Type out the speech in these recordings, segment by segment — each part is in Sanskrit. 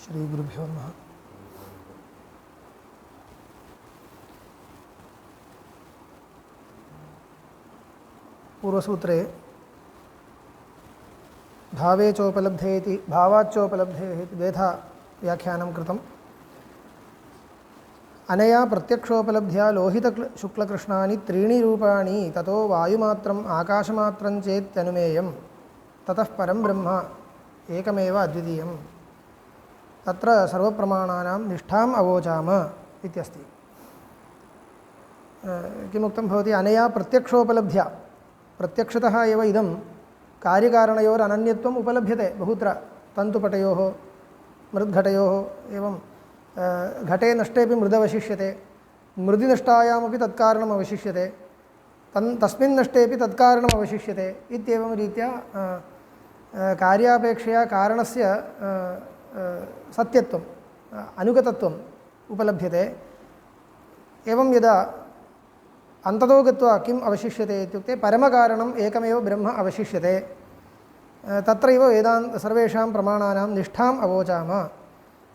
श्रीगुरुभ्यो नमः। पूर्वसूत्रे भावे चोपलब्धे इति भावाच्चोपलब्धेः इति द्वेधा व्याख्यानं कृतम्। अनया प्रत्यक्षोपलब्ध्या लोहितशुक्लकृष्णानि त्रीणि रूपाणि ततो वायुमात्रम् आकाशमात्रं चेत्यनुमेयं ततः परं ब्रह्म एकमेव अद्वितीयम्। तत्र सर्वप्रमाणानां निष्ठाम् अवोचाम इत्यस्ति। किमुक्तं भवति? अनया प्रत्यक्षोपलब्ध्या, प्रत्यक्षतः एव इदं कार्यकारणयोरनन्यत्वम् उपलभ्यते बहुत्र। तन्तुपटयोः मृद्घटयोः एवं घटे नष्टेपि मृदवशिष्यते, मृदि नष्टायामपि तत्कारणम् अवशिष्यते, तस्मिन् नष्टेपि तत्कारणम् अवशिष्यते इत्येवं रीत्या कार्यापेक्षया कारणस्य सत्यत्वम् अनुगतत्वम् उपलभ्यते। एवं यदा अन्ततो गत्वा किम् अवशिष्यते इत्युक्ते परमकारणम् एकमेव ब्रह्म अवशिष्यते। तत्रैव सर्वेषां प्रमाणानां निष्ठाम् अवोचाम,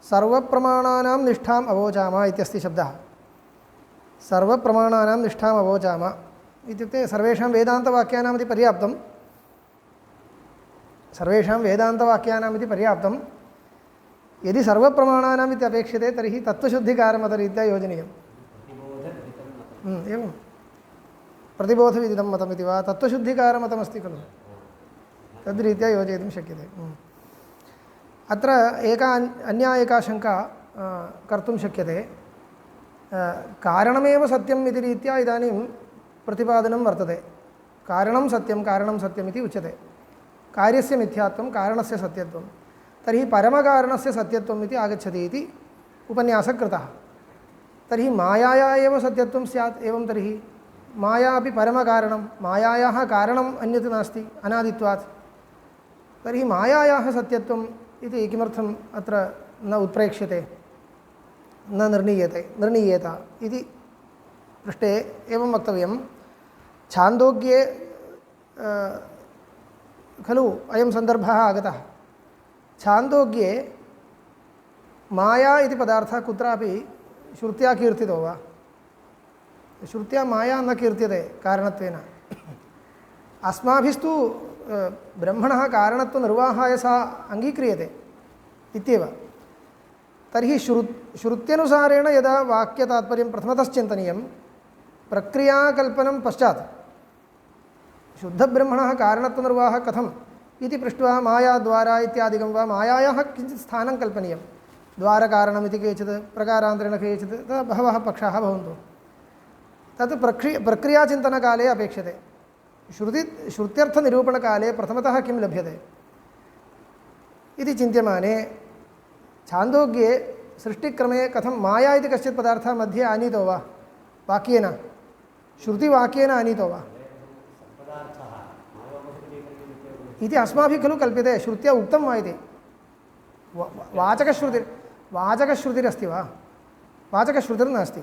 सर्वप्रमाणानां निष्ठाम् अवोचाम इत्यस्ति शब्दः। सर्वप्रमाणानां निष्ठाम् अवोचाम इत्युक्ते सर्वेषां वेदान्तवाक्यानामिति पर्याप्तं, सर्वेषां वेदान्तवाक्यानामिति पर्याप्तं। यदि सर्वप्रमाणानाम् इति अपेक्षते तर्हि तत्त्वशुद्धिकारमतरीत्या योजनीयम्। एवं प्रतिबोधविदितं मतमिति वा तत्त्वशुद्धिकारमतमस्ति खलु, तद्रीत्या योजयितुं शक्यते। अत्र अन्या एका शङ्का कर्तुं शक्यते। कारणमेव सत्यम् इति रीत्या इदानीं प्रतिपादनं वर्तते। कारणं सत्यम् इति उच्यते। कार्यस्य मिथ्यात्वं, कारणस्य सत्यत्वं। तर्हि परमकारणस्य सत्यत्वम् इति आगच्छति इति उपन्यासः कृतः। तर्हि मायाया एव सत्यत्वं स्यात्। एवं तर्हि माया अपि परमकारणं, मायायाः कारणम् अन्यत् नास्ति अनादित्वात्। तर्हि मायायाः सत्यत्वम् इति किमर्थम् अत्र न उत्प्रेक्ष्यते, न निर्णीयेत इति पृष्टे एवं वक्तव्यं। छान्दोग्ये खलु अयं सन्दर्भः आगतः। छान्दोग्ये माया इति पदार्थः कुत्रापि श्रुत्या कीर्तितो वा? श्रुत्या माया न कीर्त्यते कारणत्वेन। अस्माभिस्तु ब्रह्मणः कारणत्वनिर्वाहाय सा अङ्गीक्रियते इत्येव। तर्हि श्रुत्यनुसारेण यदा वाक्यतात्पर्यं प्रथमतश्चिन्तनीयं, प्रक्रियाकल्पनं पश्चात् शुद्धब्रह्मणः कारणत्वनिर्वाहः कथम् इति पृष्ट्वा मायाद्वारा इत्यादिकं वा मायायाः किञ्चित् स्थानं कल्पनीयं। द्वारकारणमिति केचित्, प्रकारान्तरेण केचित्, तदा बहवः पक्षाः भवन्तु। तत् प्रक्रियाचिन्तनकाले अपेक्षते। श्रुत्यर्थनिरूपणकाले प्रथमतः किं लभ्यते इति चिन्त्यमाने छान्दोग्ये सृष्टिक्रमे कथं माया इति कश्चित् पदार्थः मध्ये आनीतो वा? वाक्येन, श्रुतिवाक्येन आनीतो वा इति अस्माभिः खलु कल्प्यते। श्रुत्या उक्तं वा इति। वाचकश्रुतिरस्ति वा? वाचकश्रुतिर्नास्ति।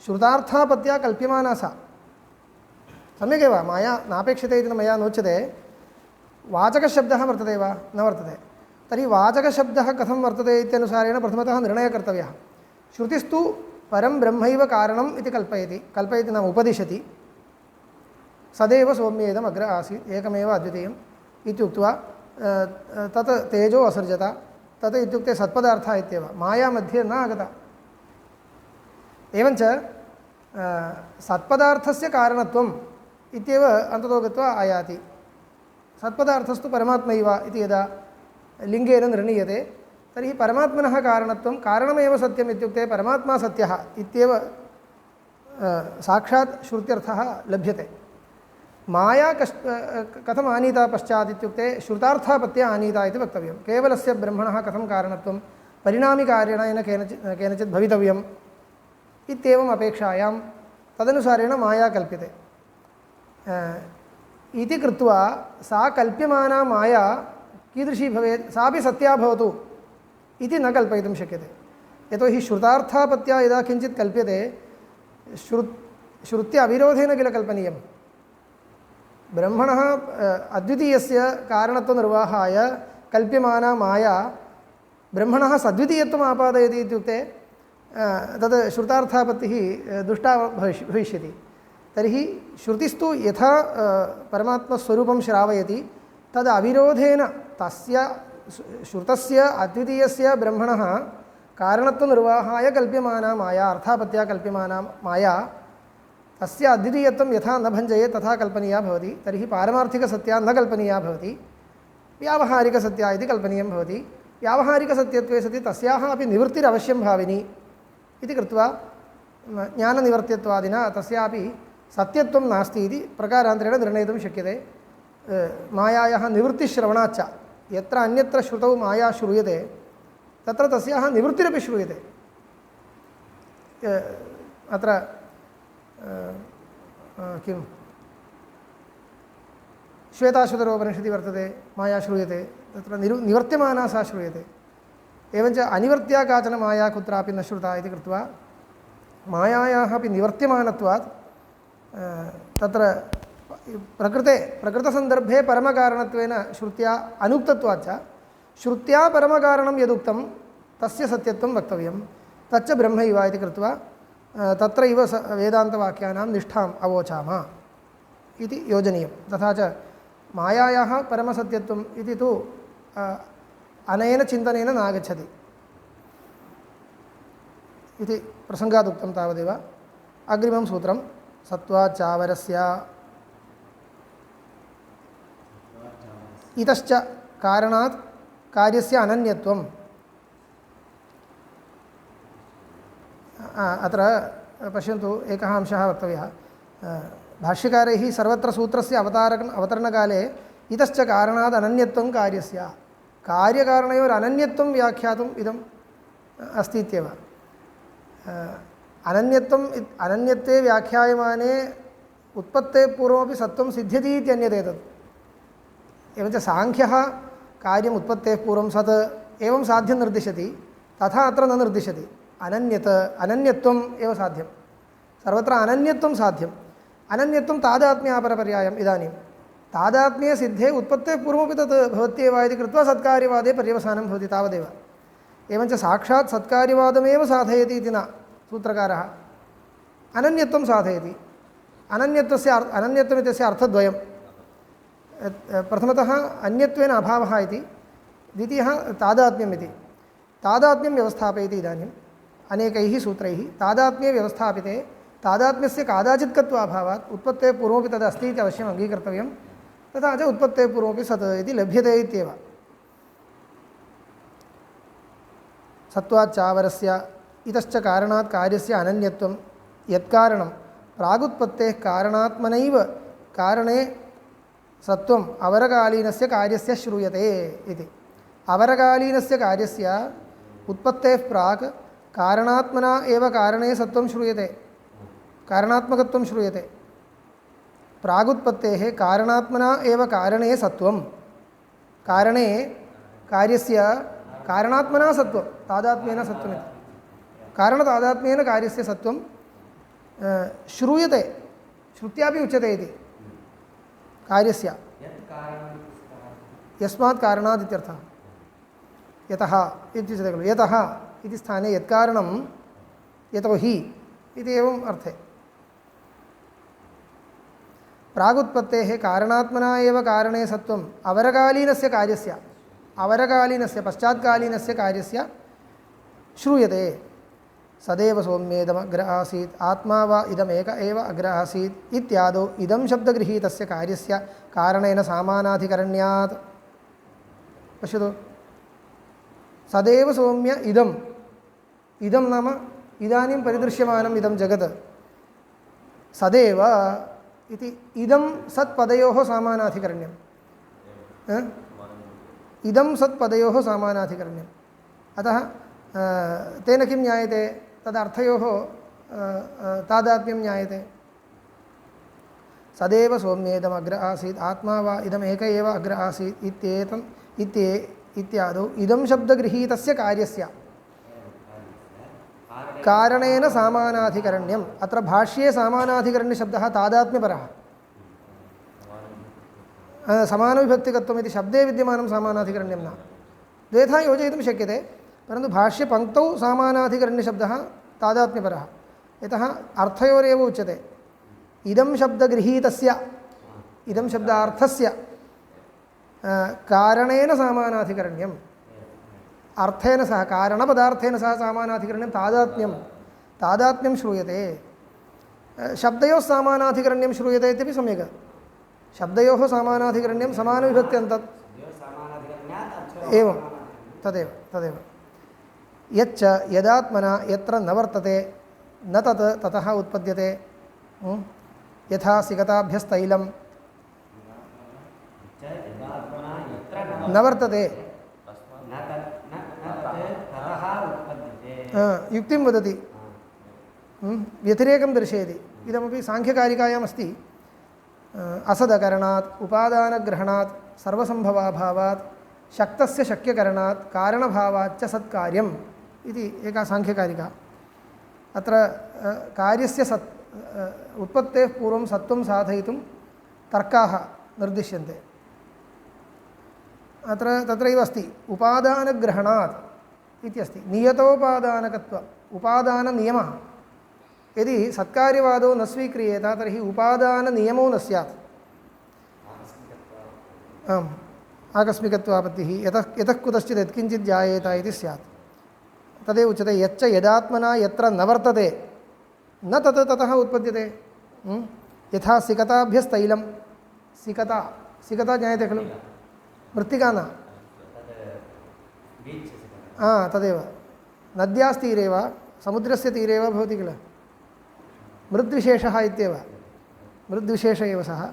श्रुतार्थापत्या कल्प्यमाना सा सम्यगेव। माया नापेक्षते इति मया नोच्यते। वाचकशब्दः वर्तते वा? न वर्तते। तर्हि वाचकशब्दः कथं वर्तते इत्यनुसारेण प्रथमतः निर्णयः कर्तव्यः। श्रुतिस्तु परं ब्रह्मैव कारणम् इति कल्पयति नाम उपदिशति। सदैव सौम्येदम् अग्र आसीत् एकमेव अद्वितीयम् इत्युक्त्वा तत् तेजो असृजत, तत् इत्युक्ते सत्पदार्थः इत्येव। माया मध्ये न आगता। एवञ्च सत्पदार्थस्य कारणत्वम् इत्येव अन्ततो गत्वा आयाति। सत्पदार्थस्तु परमात्मैव इति यदा लिङ्गेन निर्णीयते तर्हि परमात्मनः कारणत्वं, कारणमेव सत्यम् इत्युक्ते परमात्मा सत्यः इत्येव साक्षात् श्रुत्यर्थः लभ्यते। माया कथम् आनीता पश्चात् इत्युक्ते श्रुतार्थापत्या आनीता इति वक्तव्यं। केवलस्य ब्रह्मणः कथं कारणत्वं परिणामिकार्येण केनचित् भवितव्यम् इत्येवम् अपेक्षायां तदनुसारेण माया कल्प्यते इति कृत्वा सा कल्प्यमाना माया कीदृशी भवेत्? सापि सत्या भवतु इति न कल्पयितुं शक्यते। यतोहि श्रुतार्थापत्या यदा किञ्चित् कल्प्यते श्रुत्य अविरोधेन किल कल्पनीयं। ब्रह्मणः अद्वितीयस्य कारणत्वनिर्वाहाय कल्प्यमाना माया ब्रह्मणः सद्वितीयत्वम् आपादयति इत्युक्ते तद् श्रुतार्थापत्तिः दुष्टा भविष्यति। तर्हि श्रुतिस्तु यथा परमात्मस्वरूपं श्रावयति तद् अविरोधेन तस्य श्रुतस्य अद्वितीयस्य ब्रह्मणः कारणत्वनिर्वाहाय कल्प्यमाना माया अर्थापत्या कल्प्यमाना माया तस्य अद्वितीयत्वं यथा न भञ्जयेत् तथा कल्पनीया भवति। तर्हि पारमार्थिकसत्या न कल्पनीया भवति, व्यावहारिकसत्या इति कल्पनीयं भवति। व्यावहारिकसत्यत्वे सति तस्याः अपि निवृत्तिरवश्यं भाविनी इति कृत्वा ज्ञाननिवर्त्यत्वादिना तस्यापि सत्यत्वं नास्ति इति प्रकारान्तरेण निर्णयितुं शक्यते। मायायाः निवृत्तिश्रवणाच्च यत्र अन्यत्र श्रुतौ माया श्रूयते तत्र तस्याः निवृत्तिरपि श्रूयते। अत्र किं श्वेताश्वतरोपनिषदि वर्तते, माया श्रूयते, तत्र निवर्त्यमाना सा श्रूयते। एवञ्च अनिवर्त्या काचन माया कुत्रापि न श्रुता इति कृत्वा मायायाः अपि निवर्त्यमानत्वात् तत्र प्रकृतसन्दर्भे परमकारणत्वेन श्रुत्या अनुक्तत्वाच्च श्रुत्या परमकारणं यदुक्तं तस्य सत्यत्वं वक्तव्यं, तच्च ब्रह्मैव इति कृत्वा तत्रैव वेदान्तवाक्यानां निष्ठाम् अवोचाम इति योजनीयं। तथा च मायायाः परमसत्यत्वम् इति तु अनेन चिन्तनेन नागच्छति इति प्रसङ्गादुक्तं तावदेव। अग्रिमं सूत्रं सत्त्वाच्चावरस्य इतश्च कारणात् कार्यस्य अनन्यत्वम्। अत्र पश्यन्तु, एकः अंशः वक्तव्यः। भाष्यकारैः सर्वत्र सूत्रस्य अवतरणकाले इतश्च कारणात् अनन्यत्वं कार्यस्य, कार्यकारणयोः अनन्यत्वं व्याख्यातुम् इदम् अस्ति इत्येव। अनन्यत्वे व्याख्यायमाने उत्पत्तेः पूर्वमपि सत्त्वं सिद्ध्यति इत्यन्यते तत्। एवञ्च साङ्ख्यः कार्यम् उत्पत्तेः पूर्वं सत् एवं साध्यं निर्दिशति, तथा अत्र न निर्दिशति। अनन्यत्वम् एव साध्यं, सर्वत्र अनन्यत्वं साध्यम्। अनन्यत्वं तादात्म्यापरपर्यायम्। इदानीं तादात्म्यसिद्धे उत्पत्तेः पूर्वमपि तत् भवत्येव इति कृत्वा सत्कार्यवादे पर्यवसानं भवति, तावदेव। एवञ्च साक्षात् सत्कार्यवादमेव साधयति इति न सूत्रकारः, अनन्यत्वं साधयति। अनन्यत्वमित्यस्य अर्थद्वयं। प्रथमतः अन्यत्वेन अभावः इति, द्वितीयः तादात्म्यम् इति। तादात्म्यं व्यवस्थापयति इदानीम् अनेकैः सूत्रैः। तादात्म्ये व्यवस्थापिते तादात्म्यस्य कादाचित्कत्वाभावात् उत्पत्तेः पूर्वमपि तदस्ति इति अवश्यम् अङ्गीकर्तव्यं, तथा च उत्पत्तेः पूर्वमपि सत् इति लभ्यते इत्येव। सत्त्वाच्चावरस्य इतश्च कारणात् कार्यस्य अनन्यत्वं यत्कारणं प्रागुत्पत्तेः कारणात्मनैव कारणे सत्त्वम् अवरकालीनस्य कार्यस्य श्रूयते इति। अवरकालीनस्य कार्यस्य उत्पत्तेः प्राक् कारणात्मना एव कारणे सत्त्वं श्रूयते, कारणात्मकत्वं श्रूयते। प्रागुत्पत्तेः कारणात्मना एव कारणे सत्त्वं, कारणे कार्यस्य कारणात्मना सत्त्वं, तादात्म्येन सत्त्वमिति। कारणतादात्म्येन कार्यस्य सत्त्वं श्रूयते, श्रुत्यापि उच्यते इति। कार्यस्य यस्मात् कारणात् इत्यर्थः। यतः इत्युच्यते खलु, यतः इति स्थाने यत्कारणं यतो हि इति एवम् अर्थे। प्रागुत्पत्तेः कारणात्मना एव कारणे सत्त्वम् अवरकालीनस्य कार्यस्य, अवरकालीनस्य पश्चात्कालीनस्य कार्यस्य श्रूयते। सदैव सौम्येदमग्र आसीत् आत्मा वा इदमेक एव अग्र आसीत् इत्यादौ इदं शब्दगृहीतस्य कार्यस्य कारणेन सामानाधिकरण्यात्। पश्यतु, सदैव सौम्य इदम्, इदं नाम इदानीं परिदृश्यमानम् इदं जगत्। सदैव इति इदं सत्पदयोः सामानाधिकरण्यम्, इदं सत्पदयोः सामानाधिकरण्यम्। अतः तेन किं ज्ञायते, तदर्थयोः तादात्म्यं ज्ञायते। सदैव सौम्येदमग्र आसीत् आत्मा वा इदमेक एव अग्र आसीत् इत्यादौ इदं शब्दगृहीतस्य कार्यस्य कारणेन सामानाधिकरण्यम्। अत्र भाष्ये सामानाधिकरण्यशब्दः तादात्म्यपरः। समानविभक्तिकत्वम् इति शब्दे विद्यमानं सामानाधिकरण्यं न। द्वेधा योजयितुं शक्यते। परन्तु भाष्यपङ्क्तौ समानाधिकरण्यशब्दः तादात्म्यपरः, यतः अर्थयोरेव उच्यते इदं शब्दगृहीतस्य इदं शब्दार्थस्य कारणेन समानाधिकरण्यम्, अर्थेन सह कारणपदार्थेन सह समानाधिकरण्यं तादात्म्यं श्रूयते। शब्दयोः समानाधिकरण्यं श्रूयते इत्यपि सम्यक्, शब्दयोः समानाधिकरण्यं समानविभक्त्यन्तत् एवं तदेव यच्च यदात्मना यत्र न वर्तते न तत् ततः उत्पद्यते। यथा सिकताभ्यस्तैलं न वर्तते, युक्तिं वदति, व्यतिरेकं दर्शयति। इदमपि साङ्ख्यकारिकायाम् अस्ति। असदकरणात् उपादानग्रहणात् सर्वसम्भवाभावात् शक्तस्य शक्यकरणात् कारणभावाच्च सत्कार्यम् इति एका साङ्ख्यकारिका। अत्र कार्यस्य उत्पत्तेः पूर्वं सत्त्वं साधयितुं तर्काः निर्दिश्यन्ते। तत्रैव अस्ति उपादानग्रहणात् इत्यस्ति, नियतोपादानकत्वम् उपादाननियमः यदि सत्कार्यवादो न स्वीक्रियेत तर्हि उपादाननियमो न स्यात्। आम्, आकस्मिकत्वापत्तिः यतः कुतश्चित् यत्किञ्चित् जायेत इति स्यात्। तदेव उच्यते यच्च यदात्मना यत्र न वर्तते न तत् ततः उत्पद्यते। यथा सिकताभ्यस्तैलं, सिकता ज्ञायते खलु, मृत्तिका न, तदेव नद्यास्तीरे वा समुद्रस्य तीरे वा भवति किल, मृद्विशेषः इत्येव, मृद्विशेष एव सः।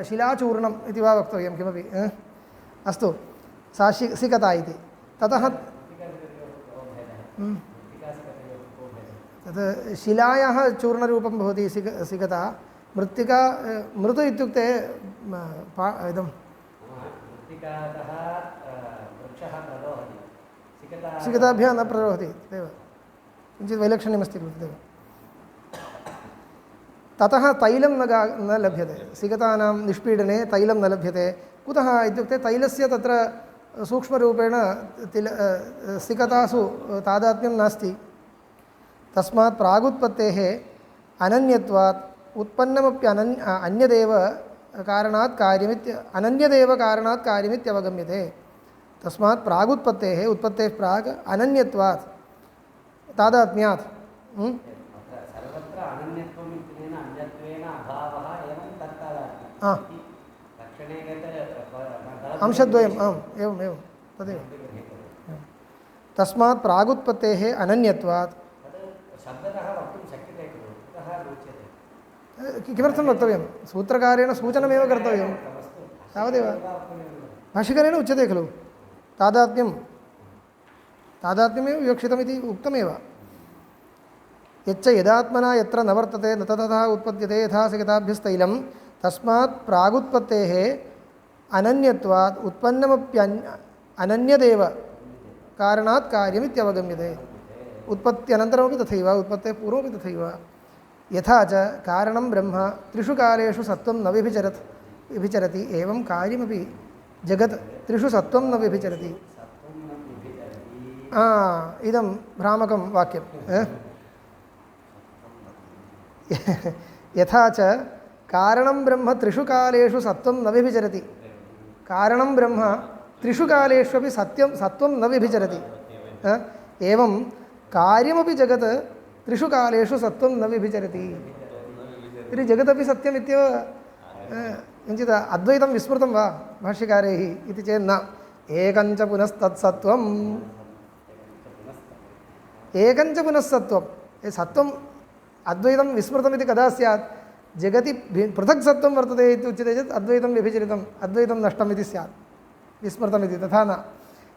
शिलाचूर्णम् इति वा वक्तव्यं किमपि, अस्तु, सा सिकता इति। ततः तत् शिलायाः चूर्णरूपं भवति सिकता। मृत्तिका मृत् इत्युक्ते इदं सिकताभ्यः न प्ररोहति, तदेव किञ्चित् वैलक्षण्यमस्ति तदेव। ततः तैलं न लभ्यते, सिकतानां निष्पीडने तैलं न लभ्यते। कुतः इत्युक्ते तैलस्य तत्र सूक्ष्मरूपेण सिकतासु तादात्म्यं नास्ति। तस्मात् प्रागुत्पत्तेः अनन्यत्वात् उत्पन्नमपि अन्यदेव कारणात् कार्यमित्यवगम्यते। तस्मात् प्रागुत्पत्तेः उत्पत्तेः प्राक् अनन्यत्वात् तादात्म्यात् अंशद्वयम् एवं तदेव। तस्मात् प्रागुत्पत्तेः अनन्यत्वात् किमर्थं वक्तव्यं, सूत्रकारेण सूचनमेव कर्तव्यं, तावदेव। भाष्यकारेण उच्यते खलु तादात्म्यमेव विवक्षितमिति उक्तमेव। यच्च यदात्मना यत्र न वर्तते न ततः उत्पद्यते यथा सिकताभ्यस्तैलं तस्मात् प्रागुत्पत्तेः अनन्यत्वात् उत्पन्नमप्यनन्यदेव कारणात् कार्यमित्यवगम्यते। उत्पत्त्यनन्तरमपि तथैव, उत्पत्तेः पूर्वमपि तथैव। यथा च कारणं ब्रह्म त्रिषु कालेषु सत्त्वं न विभिचरति एवं कार्यमपि जगत् त्रिषु सत्त्वं न विभिचरति। इदं भ्रामकं वाक्यं। यथा च कारणं ब्रह्म त्रिषु कालेषु सत्त्वं न विभिचरति, कारणं ब्रह्म त्रिषु कालेष्वपि सत्त्वं न विभिचरति, एवं कार्यमपि जगत् त्रिषु कालेषु सत्त्वं न विभिचरति। तर्हि जगदपि सत्यमित्येव किञ्चित् अद्वैतं विस्मृतं वा भाष्यकारैः इति चेत् न। एकञ्च पुनस्तत्सत्त्वम्, एकञ्च पुनस्सत्त्वं, सत्त्वम् अद्वैतं विस्मृतमिति कदा स्यात्, जगति पृथक् सत्त्वं वर्तते इति उच्यते चेत् अद्वैतं व्यभिचरितम्, अद्वैतं नष्टम् इति स्यात्, विस्मृतमिति। तथा न,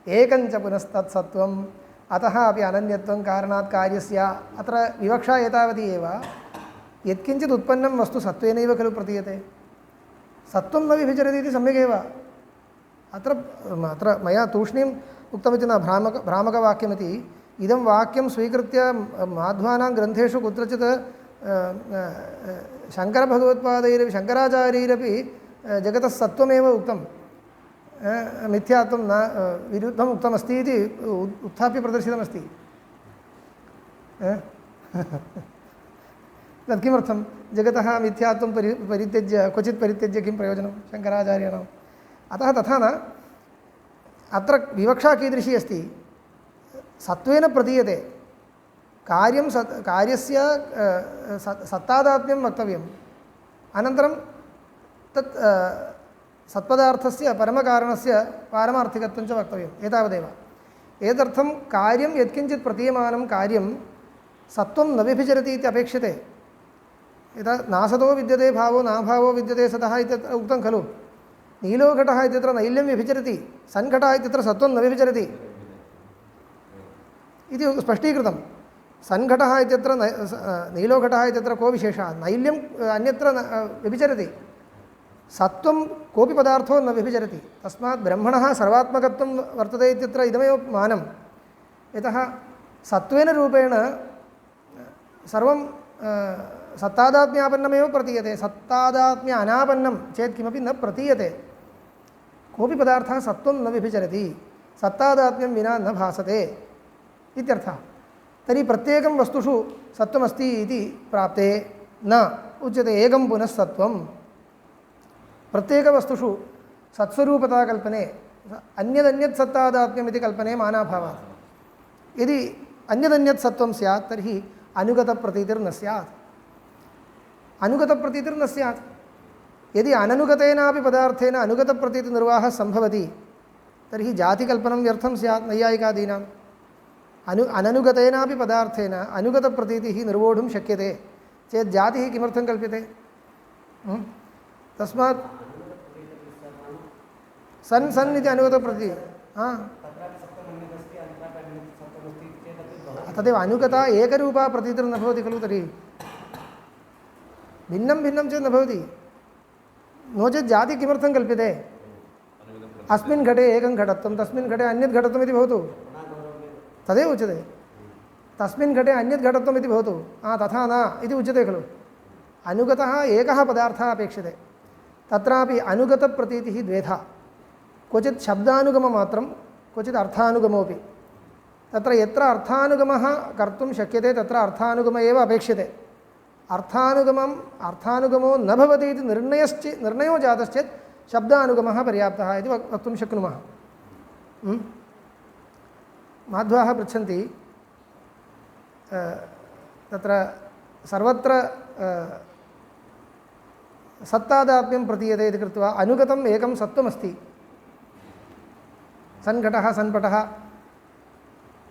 एकञ्च पुनस्तत्सत्त्वम्, अतः अपि अनन्यत्वं कारणात् कार्यस्य। अत्र विवक्षा एतावती एव, यत्किञ्चित् उत्पन्नं वस्तु सत्त्वेनैव खलु प्रतीयते, सत्त्वं न विभिचरति इति सम्यगेव। अत्र मया तूष्णीम् उक्तमिति न, भ्रामकवाक्यमिति। इदं वाक्यं स्वीकृत्य माध्वानां ग्रन्थेषु कुत्रचित् शङ्करभगवत्पादैरपि शङ्कराचार्यैरपि जगतः सत्त्वमेव उक्तं, मिथ्यात्वं न विरुद्धम् उक्तमस्ति इति उत्थाप्य प्रदर्शितमस्ति। तत् किमर्थं जगतः मिथ्यात्वं परित्यज्य क्वचित् परित्यज्य किं प्रयोजनं शङ्कराचार्याणाम्। अतः तथा न, अत्र विवक्षा कीदृशी अस्ति, सत्त्वेन प्रतीयते कार्यं कार्यस्य सत्तादात्म्यं वक्तव्यम्, अनन्तरं तत् सत्पदार्थस्य परमकारणस्य पारमार्थिकत्वं च वक्तव्यम्, एतावदेव। एतदर्थं कार्यं यत्किञ्चित् प्रतीयमानं कार्यं सत्त्वं न व्यभिचरति इति अपेक्षते। यदा नासतो विद्यते भावो नाभावो विद्यते सतः इत्यत्र उक्तं खलु। नीलो घटः इत्यत्र नैल्यं व्यभिचरति, सन्घटः इत्यत्र सत्त्वं न व्यभिचरति इति स्पष्टीकृतं। सन्घटः इत्यत्र नीलो घटः इत्यत्र को विशेषः, नैल्यं अन्यत्र व्यभिचरति, सत्त्वं कोऽपि पदार्थो न व्यभिचरति। तस्मात् ब्रह्मणः सर्वात्मकत्वं वर्तते इत्यत्र इदमेव मानं। यतः सत्त्वेन रूपेण सर्वं सत्तादात्म्यापन्नमेव प्रतीयते, सत्तादात्म्य अनापन्नं चेत् किमपि न प्रतीयते। कोऽपि पदार्थः सत्त्वं न व्यभिचरति, सत्तादात्म्यं विना न भासते इत्यर्थः। तर्हि प्रत्येकं वस्तुषु सत्त्वमस्ति इति प्राप्ते न उच्यते एकं पुनः सत्त्वं। प्रत्येकवस्तुषु सत्स्वरूपताकल्पने अन्यदन्यत् सत्तादात्म्यम् इति कल्पने मानाभावात्। यदि अन्यदन्यत् सत्त्वं स्यात् तर्हि अनुगतप्रतीतिर्न स्यात्, अनुगतप्रतीतिर्न स्यात्। यदि अननुगतेनापि पदार्थेन अनुगतप्रतीतिनिर्वाहः सम्भवति तर्हि जातिकल्पनं व्यर्थं स्यात् नैयायिकादीनाम्। अननुगतेनापि पदार्थेन अनुगतप्रतीतिः निर्वोढुं शक्यते चेत् जातिः किमर्थं कल्प्यते। तस्मात् सन् इति अनुगतप्रतीतिः तदेव अनुगता एकरूपा प्रतीतिर्न भवति खलु। तर्हि भिन्नं भिन्नं चेत् न भवति। नो चेत् जाति किमर्थं कल्प्यते। अस्मिन् घटे एकं घटत्वं तस्मिन् घटे अन्यत् घटत्वम् इति भवतु, तदेव उच्यते। तस्मिन् घटे अन्यत् घटत्वम् इति भवतु, तथा न इति उच्यते खलु। अनुगतः एकः पदार्थः अपेक्षते। तत्रापि अनुगतप्रतीतिः द्वेधा, क्वचित् शब्दानुगममात्रं क्वचित् अर्थानुगमोऽपि। तत्र यत्र अर्थानुगमः कर्तुं शक्यते तत्र अर्थानुगम एव अपेक्षते। अर्थानुगमो न भवति इति निर्णयो जातश्चेत् शब्दानुगमः पर्याप्तः इति वक्तुं शक्नुमः। माध्वाः पृच्छन्ति तत्र सर्वत्र सत्तादात्म्यं प्रतीयते इति कृत्वा अनुगतम् एकं सत्त्वमस्ति, सन्घटः सन्पटः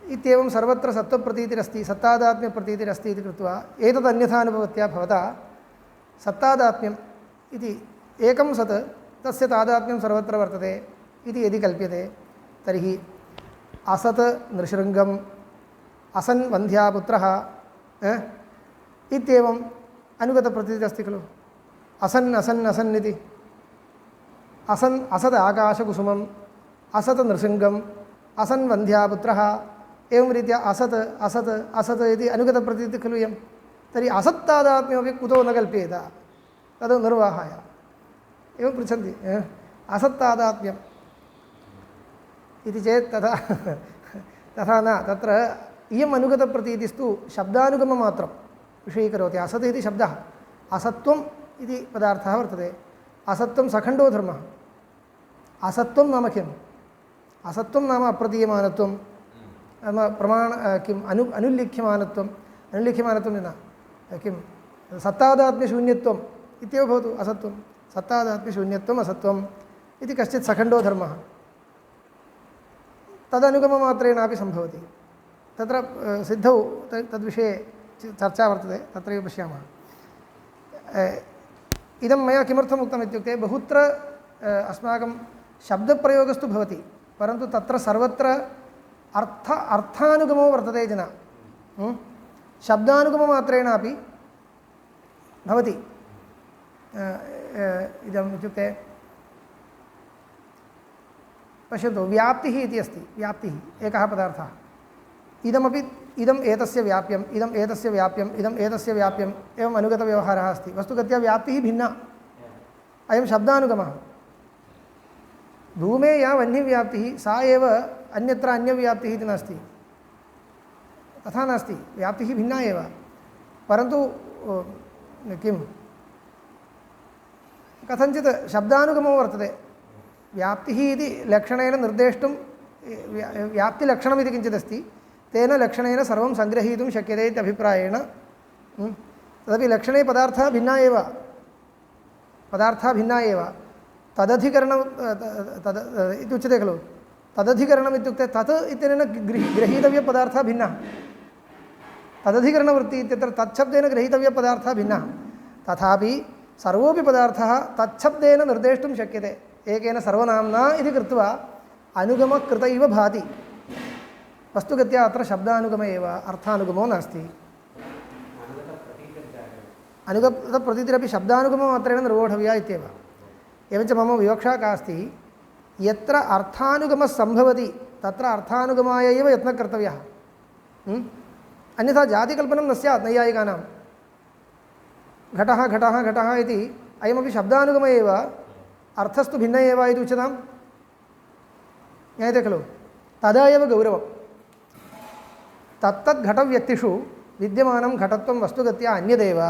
इत्येवं सर्वत्र सत्त्वप्रतीतिरस्ति, सत्तादात्म्यप्रतीतिरस्ति इति कृत्वा एतदन्यथानुभवत्या भवता सत्तादात्म्यम् इति एकं सत् तस्य तादात्म्यं सर्वत्र वर्तते इति यदि कल्प्यते तर्हि असत् नृशृङ्गम् असन् वन्ध्यापुत्रः इत्येवम् अनुगतप्रतीतिः अस्ति खलु। असन् असन् असन् इति असन् असत् आकाशकुसुमम् असत् नृसिंहम् असन् वन्ध्यापुत्रः एवं रीत्या असत् असत् असत् इति अनुगतप्रतीतिः खलु इयं। तर्हि असत्तादात्म्यमपि कुतो न कल्प्येत तद् निर्वाहाय एवं पृच्छन्ति। असत्तादात्म्यम् इति चेत् तथा न, तत्र इयम् अनुगतप्रतीतिस्तु शब्दानुगममात्रं विषयीकरोति। असत् इति शब्दः, असत्त्वम् इति पदार्थः वर्तते। असत्त्वं सखण्डो धर्मः। असत्त्वं नाम किम्? असत्त्वं नाम अप्रतीयमानत्वं, नाम किम् अनुल्लिख्यमानत्वम्, अनुल्लिख्यमानत्वं न किं सत्तादात्म्यशून्यत्वम् इत्येव भवतु असत्त्वं। सत्तादात्म्यशून्यत्वम् असत्त्वम् इति कश्चित् सखण्डो धर्मः, तदनुगममात्रेणापि सम्भवति। तत्र सिद्धौ तद्विषये चर्चा वर्तते, तत्रैव पश्यामः। इदं मया किमर्थम् उक्तम् इत्युक्ते बहुत्र अस्माकं शब्दप्रयोगस्तु भवति, परन्तु तत्र सर्वत्र अर्थानुगमो वर्तते जना। शब्दानुगममात्रेणापि भवति। इदम् इत्युक्ते पश्यन्तु, व्याप्तिः इति अस्ति। व्याप्तिः एकः पदार्थः, इदमपि इदम् एतस्य व्याप्यम्, इदम् एतस्य व्याप्यम्, इदम् एतस्य व्याप्यम्, एवम् अनुगतव्यवहारः अस्ति। वस्तुगत्या व्याप्तिः भिन्ना, अयं शब्दानुगमः। धूमे या वह्निव्याप्तिः सा एव अन्यत्र अन्यव्याप्तिः इति नास्ति, तथा नास्ति, व्याप्तिः भिन्ना एव। परन्तु किं कथञ्चित् शब्दानुगमो वर्तते। व्याप्तिः इति लक्षणेन निर्देष्टुं व्याप्तिलक्षणमिति किञ्चिदस्ति, तेन लक्षणेन सर्वं सङ्ग्रहीतुं शक्यते इति अभिप्रायेण। तदपि लक्षणे पदार्थाः भिन्ना एव, पदार्थाः भिन्ना एव। तदधिकरणं तद् इति उच्यते खलु। तदधिकरणम् इत्युक्ते तत् इत्यनेन गृहीतव्यपदार्थाः भिन्नाः। तदधिकरणवृत्तिः इत्यत्र तच्छब्देन ग्रहीतव्यपदार्थाः भिन्नाः। तथापि सर्वोऽपि पदार्थः तच्छब्देन निर्देष्टुं शक्यते, एकेन सर्वनाम्ना इति कृत्वा अनुगमकृत इव भाति। वस्तुगत्या अत्र शब्दानुगम एव, अर्थानुगमो नास्ति। अनुगतप्रतीतिरपि शब्दानुगममात्रेण निर्वोढव्या इत्येव। एवञ्च मम विवक्षा का अस्ति, यत्र अर्थानुगमः सम्भवति तत्र अर्थानुगमाय एव यत्नः कर्तव्यः। अन्यथा जातिकल्पनं न स्यात् नैयायिकानां। घटः घटः घटः इति अयमपि शब्दानुगम एव, अर्थस्तु भिन्न एव इति उच्यताम्, ज्ञायते खलु। तदा एव गौरवं। तत्तद्घटव्यक्तिषु विद्यमानं घटत्वं वस्तुगत्या अन्यदेव।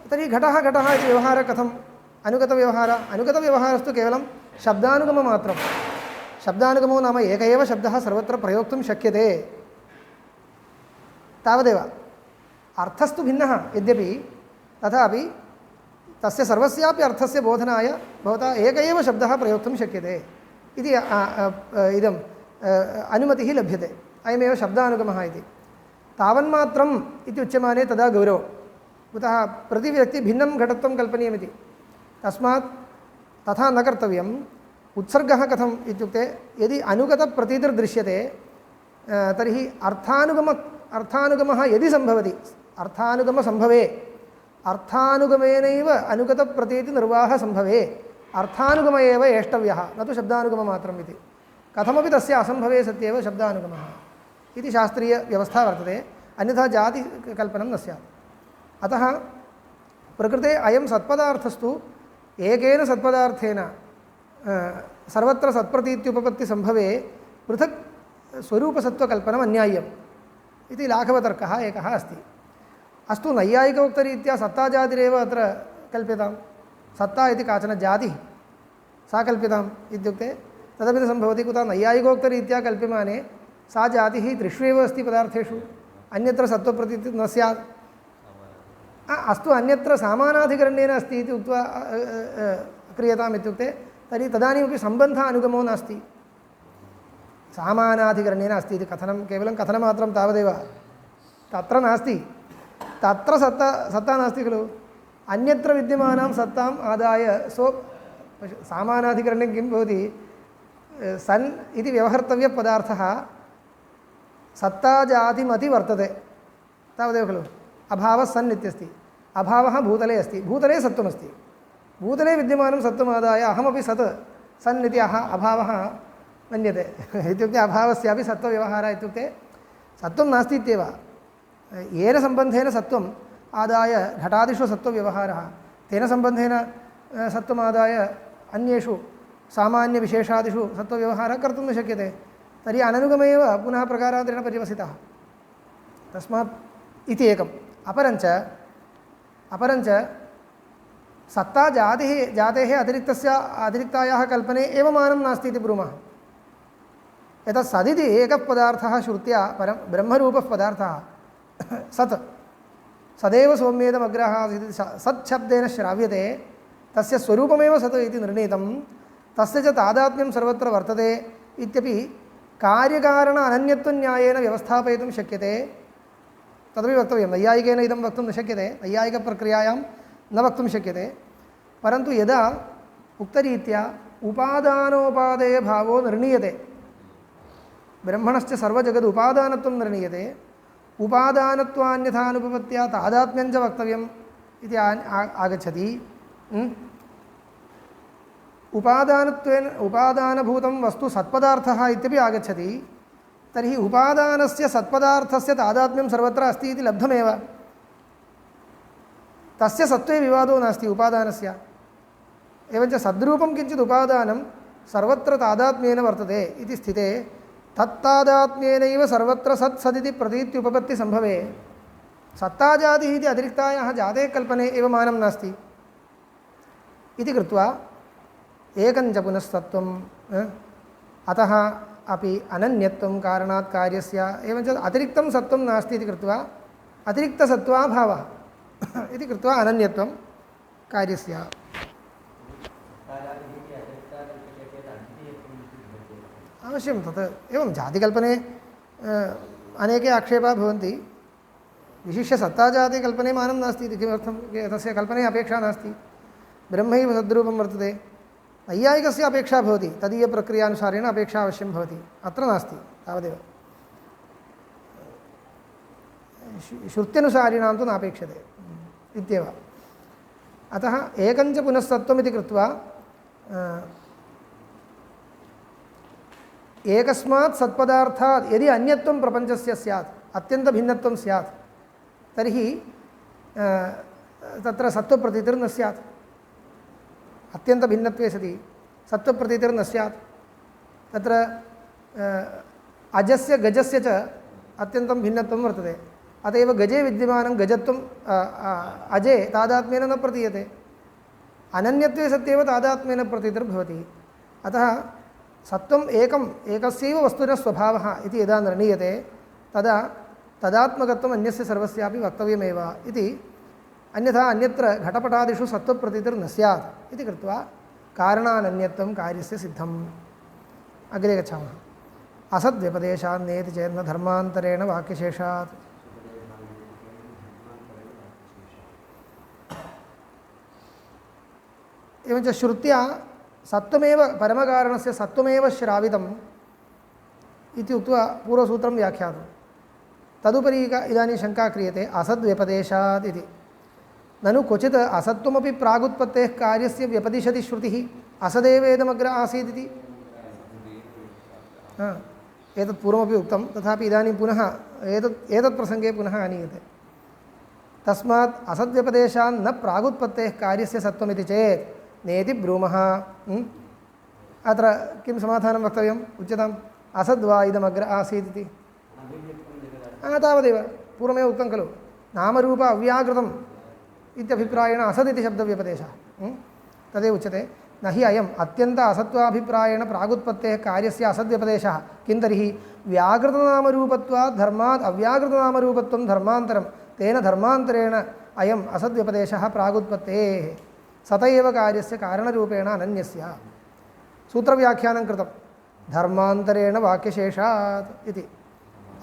तर्हि घटः घटः इति व्यवहारः कथम्? अनुगतव्यवहारः। अनुगतव्यवहारस्तु केवलं शब्दानुगममात्रं। शब्दानुगमो नाम एक एव शब्दः सर्वत्र प्रयोक्तुं शक्यते, तावदेव। अर्थस्तु भिन्नः यद्यपि, तथापि तस्य सर्वस्यापि अर्थस्य बोधनाय भवता एक एव शब्दः प्रयोक्तुं शक्यते इति इदम् अनुमतिः लभ्यते। अयमेव शब्दानुगमः इति। तावन्मात्रम् इति उच्यमाने तदा गौरवं। कुतः? प्रतिव्यक्ति भिन्नं घटत्वं कल्पनीयमिति। तस्मात् तथा न कर्तव्यम्। उत्सर्गः कथम् इत्युक्ते, यदि अनुगतप्रतीतिर्दृश्यते तर्हि अर्थानुगमः यदि सम्भवति, अर्थानुगमसम्भवे, अर्थानुगमेनैव अनुगतप्रतीतिनिर्वाहः सम्भवे, अर्थानुगम एव एष्टव्यः, न तु शब्दानुगममात्रम् इति। कथमपि तस्य असम्भवे सत्येव शब्दानुगमः इति शास्त्रीयव्यवस्था वर्तते। अन्यथा जातिकल्पनं न स्यात्। अतः प्रकृते अयं सत्पदार्थस्तु एकेन सत्पदार्थेन सर्वत्र सत्प्रतीत्युपपत्तिसम्भवे पृथक् स्वरूपसत्त्वकल्पनम् अन्याय्यम् इति लाघवतर्कः एकः अस्ति। अस्तु, नैयायिकोक्तरीत्या सत्ताजातिरेव अत्र कल्प्यतां। सत्ता इति काचन जातिः, सा कल्प्यताम् इत्युक्ते तदपि न सम्भवति। कुतः? नैयायिकोक्तरीत्या कल्प्यमाने सा जातिः त्रिष्वेव अस्ति पदार्थेषु, अन्यत्र सत्त्वप्रतीतिः न स्यात्। अस्तु, अन्यत्र सामानाधिकरण्येन अस्ति इति उक्त्वा क्रियताम् इत्युक्ते तर्हि तदानीमपि सम्बन्धः अनुगमो नास्ति। सामानाधिकरण्येन अस्ति इति कथनं केवलं कथनमात्रं तावदेव, तत्र नास्ति। तत्र सत्ता नास्ति खलु। अन्यत्र विद्यमानां सत्ताम् आदाय सामानाधिकरण्यं किं भवति? सन् इति व्यवहर्तव्यपदार्थः सत्ताजातिमति वर्तते, तावदेव खलु। अभावः सन् इत्यस्ति, अभावः भूतले अस्ति, भूतले सत्त्वमस्ति, भूतले विद्यमानं सत्त्वमादाय अहमपि सत् सन् इति अभावः मन्यते इत्युक्ते अभावस्यापि सत्त्वव्यवहारः इत्युक्ते सत्त्वं नास्ति इत्येव। येन सम्बन्धेन सत्त्वम् आदाय घटादिषु सत्त्वव्यवहारः, तेन सम्बन्धेन सत्त्वमादाय अन्येषु सामान्यविशेषादिषु सत्त्वव्यवहारः कर्तुं न शक्यते। तर्हि अननुगमे एव पुनः प्रकारान्तरेण पर्यवसितः। तस्मात् इति एकम्। अपरञ्च सत्ता जातेः अतिरिक्तायाः कल्पने एव मानं नास्ति इति ब्रूमः। यतः सदिति एकः पदार्थः श्रुत्या परं ब्रह्मरूपः पदार्थः सत्, सदैव सौम्येदमग्रः सच्छब्देन श्राव्यते, तस्य स्वरूपमेव सत् इति निर्णीतं, तस्य च तादात्म्यं सर्वत्र वर्तते इत्यपि कार्यकारण अनन्यत्वन्यायेन व्यवस्थापयितुं शक्यते। तदपि वक्तव्यं। नैयायिकेन इदं वक्तुं न शक्यते, नैयायिकप्रक्रियायां न वक्तुं शक्यते। परन्तु यदा उक्तरीत्या उपादानोपादेय भावो निर्णीयते, ब्रह्मणश्च सर्वजगद् उपादानत्वं निर्णीयते, उपादानत्वान्यथानुपपत्त्या तादात्म्यं च वक्तव्यम् इति आगच्छति। उपादानभूतं वस्तु सत्पदार्थः इत्यपि आगच्छति। तर्हि उपादानस्य सत्पदार्थस्य तादात्म्यं सर्वत्र अस्ति इति लब्धमेव। तस्य सत्त्वे विवादो नास्ति उपादानस्य। एवञ्च सद्रूपं किञ्चित् उपादानं सर्वत्र तादात्म्येन वर्तते इति स्थिते तत्तादात्म्येनैव सर्वत्र सत् सदिति प्रतीत्युपपत्ति संभवे सत्ताजातिः इति अतिरिक्तायाः जाते कल्पने एव मानं नास्ति इति कृत्वा एकञ्च पुनस्तत्त्वं अतः अपि अनन्यत्वं कारणात् कार्यस्य एवञ्च अतिरिक्तं सत्त्वं नास्ति इति कृत्वा अतिरिक्तसत्त्वाभावः इति कृत्वा अनन्यत्वं कार्यस्य अवश्यं तत् एवं जातिकल्पने अनेके आक्षेपाः भवन्ति विशिष्य सत्ताजातिकल्पने मानं नास्ति इति किमर्थं तस्य कल्पने अपेक्षा नास्ति ब्रह्मैव सद्रूपं वर्तते नैयायिकस्य अपेक्षा भवति तदीयप्रक्रियानुसारेण अपेक्षा अवश्यं भवति अत्र नास्ति तावदेव श्रुत्यनुसारिणां तु नापेक्षते इत्येव अतः एकञ्च पुनस्तत्त्वमिति कृत्वा एकस्मात् सत्पदार्थात् यदि अन्यत्वं प्रपञ्चस्य स्यात् अत्यन्तभिन्नत्वं स्यात् तर्हि तत्र सत्त्वप्रतीतिर्न स्यात् अत्यन्तभिन्नत्वे सति सत्त्वप्रतीतिर्न स्यात् तत्र अजस्य गजस्य च अत्यन्तं भिन्नत्वं वर्तते अत एव गजे विद्यमानं गजत्वं अजे तादात्म्येन न प्रतीयते अनन्यत्वे सत्येव तादात्म्येन प्रतीतिर्भवति अतः सत्त्वम् एकस्यैव वस्तुनः स्वभावः इति यदा निर्णीयते तदा तदात्मकत्वम् अन्यस्य सर्वस्यापि वक्तव्यमेव इति अन्यथा अन्यत्र घटपटादिषु सत्त्वप्रतीतिर्न स्यात् इति कृत्वा कारणानन्यत्वं कार्यस्य सिद्धम् अग्रे गच्छामः असद्व्यपदेशात् नेति चेन्न धर्मान्तरेण वाक्यशेषात् एवञ्च श्रुत्या सत्त्वमेव परमकारणस्य सत्त्वमेव श्रावितम् इति उक्त्वा पूर्वसूत्रं व्याख्यातं तदुपरि इदानीं शङ्का क्रियते असद्व्यपदेशात् इति ननु क्वचित् असत्त्वमपि प्रागुत्पत्तेः कार्यस्य व्यपदिशति श्रुतिः असदेवेदमग्र आसीत् इति एतत् पूर्वमपि उक्तं तथापि इदानीं पुनः एतत् प्रसङ्गे पुनः आनीयते तस्मात् असद्व्यपदेशान् न प्रागुत्पत्तेः कार्यस्य सत्त्वमिति चेत् नेति ब्रूमः अत्र किं समाधानं वक्तव्यम् उच्यताम् असद्वा इदमग्र आसीत् इति तावदेव पूर्वमेव उक्तं खलु नामरूप अव्याकृतम् इत्यभिप्रायेण असदिति शब्दव्यपदेशः तदेव उच्यते न हि अयम् अत्यन्त असत्वाभिप्रायेण प्रागुत्पत्तेः कार्यस्य असद्व्यपदेशः किं तर्हि व्याकृतनामरूपत्वात् धर्मात् अव्याकृतनामरूपत्वं धर्मान्तरं तेन धर्मान्तरेण अयम् असद्व्यपदेशः प्रागुत्पत्तेः सत एव कार्यस्य कारणरूपेण अनन्यस्य सूत्रव्याख्यानं कृतं धर्मान्तरेण वाक्यशेषात् इति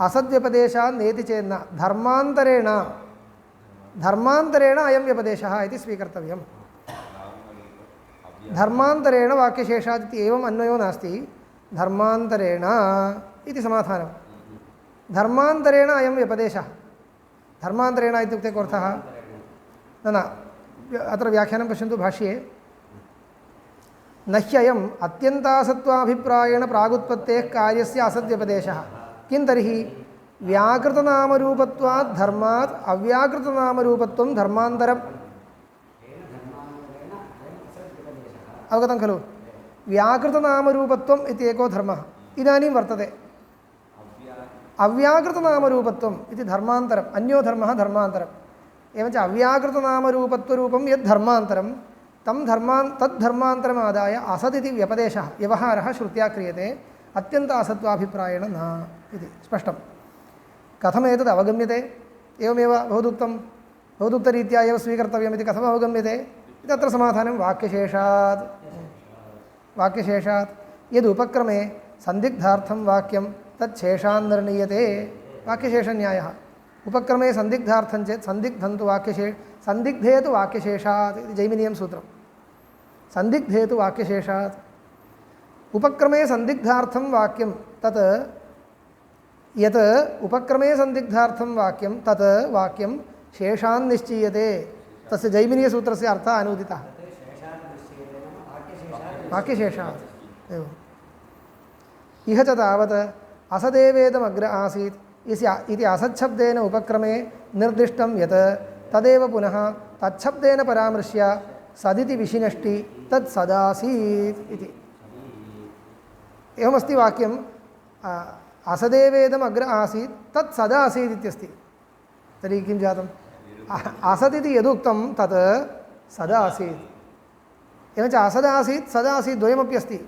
असद्व्यपदेशात् नेति चेन्न धर्मान्तरेण अयं व्यपदेशः इति स्वीकर्तव्यम् धर्मान्तरेण वाक्यशेषात् इति एवम् अन्वयो नास्ति धर्मान्तरेण इति समाधानं धर्मान्तरेण अयं व्यपदेशः धर्मान्तरेण इत्युक्ते कोऽर्थः न अत्र व्याख्यानं पश्यन्तु भाष्ये न ह्ययम् अत्यन्तासत्वाभिप्रायेण प्रागुत्पत्तेः कार्यस्य असद्व्यपदेशः किं तर्हि व्याकृतनामरूपत्वात् धर्मात् अव्याकृतनामरूपत्वं धर्मान्तरम् अवगतं खलु व्याकृतनामरूपत्वम् इति एको धर्मः इदानीं वर्तते अव्याकृतनामरूपत्वम् इति धर्मान्तरम् अन्यो धर्मः धर्मान्तरम् एवञ्च अव्याकृतनामरूपत्वरूपं यद् धर्मान्तरं तद्धर्मान्तरमादाय असदिति व्यपदेशः व्यवहारः श्रुत्या क्रियते अत्यन्त असत्वाभिप्रायेण न इति स्पष्टं कथमेतद् अवगम्यते एवमेव भवदुक्तरीत्या एव स्वीकर्तव्यमिति कथम् अवगम्यते तत्र समाधानं वाक्यशेषात् यदुपक्रमे सन्दिग्धार्थं वाक्यं तत् शेषान् निर्णीयते वाक्यशेषन्यायः उपक्रमे सन्दिग्धार्थं चेत् सन्दिग्धं तु सन्दिग्धे तु वाक्यशेषात् इति जैमिनीयं सूत्रं सन्दिग्धे तु वाक्यशेषात् उपक्रमे सन्दिग्धार्थं वाक्यं तत् यत् उपक्रमे सन्दिग्धार्थं वाक्यं तत् वाक्यं शेषान् निश्चीयते तस्य जैमिनीयसूत्रस्य अर्थः अनुदितः वाक्यशेषात् एवम् इह च तावत् असदेवेदमग्र आसीत् इति असच्छब्देन उपक्रमे निर्दिष्टं यत् तदेव पुनः तच्छब्देन परामृश्य सदिति विशिनष्टि तत् सदासीत् इति एवमस्ति वाक्यं असदेवेदम् अग्र आसीत् तत् सदा आसीत् इत्यस्ति। तर्हि किं जातम्? असत् इति यदुक्तं तत् सदा आसीत्। एवञ्च असदा आसीत् सदा आसीत् द्वयमपि अस्ति।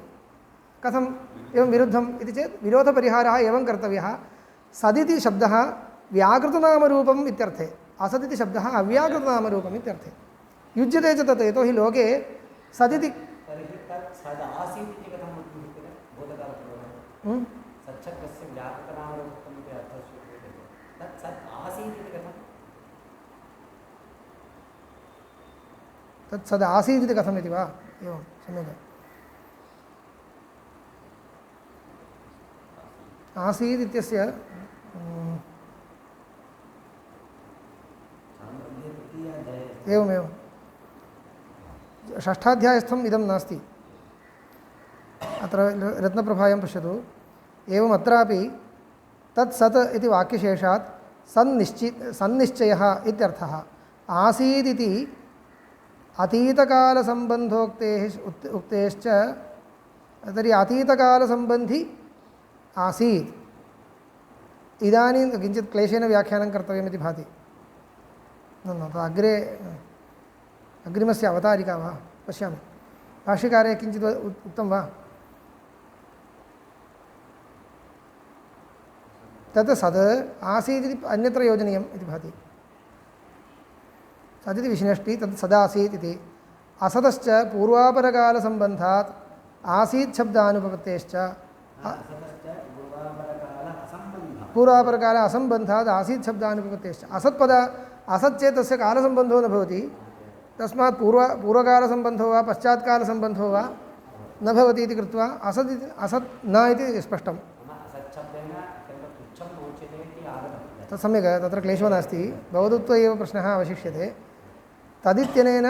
कथम् एवं विरुद्धम् इति चेत् विरोधपरिहारः एवं कर्तव्यः। सदिति शब्दः व्याकृतनामरूपम् इत्यर्थे, असदिति शब्दः अव्याकृतनामरूपम् इत्यर्थे। युज्यते च तत्, यतोहि लोके सदिति तत् सद् आसीत् इति कथम् इति वा? एवं सम्यक्। आसीत् इत्यस्य एवमेवं षष्ठाध्यायस्थम् इदं नास्ति। अत्र रत्नप्रभायां पश्यतु। एवम् अत्रापि तत् सत् इति वाक्यशेषात् सन्निश्चयः इत्यर्थः। आसीदिति अतीतकालसम्बन्धोक्तेः उक्तेश्च, तर्हि अतीतकालसम्बन्धि आसीत्। इदानीं किञ्चित् क्लेशेन व्याख्यानं कर्तव्यमिति भाति। अग्रे अग्रिमस्य अवतारिका वा पश्यामि। भाष्यकारे किञ्चित् उक्तं वा? तत् सद् आसीदिति अन्यत्र योजनीयम् इति भाति। सदिति विष्णष्टि तत् सदासीत् इति। असदश्च पूर्वापरकालसम्बन्धात् आसीत् शब्दानुपपत्तेश्च, पूर्वापरकाल असम्बन्धात् आसीत् शब्दानुपपत्तेश्च। असत् चेत् तस्य कालसम्बन्धो न भवति, तस्मात् पूर्वकालसम्बन्धो वा पश्चात्कालसम्बन्धो वा न भवति इति कृत्वा असत् न इति स्पष्टं। तत् सम्यक्, तत्र क्लेशो नास्ति। भवदुत्व एव प्रश्नः अवशिष्यते। तदित्यनेन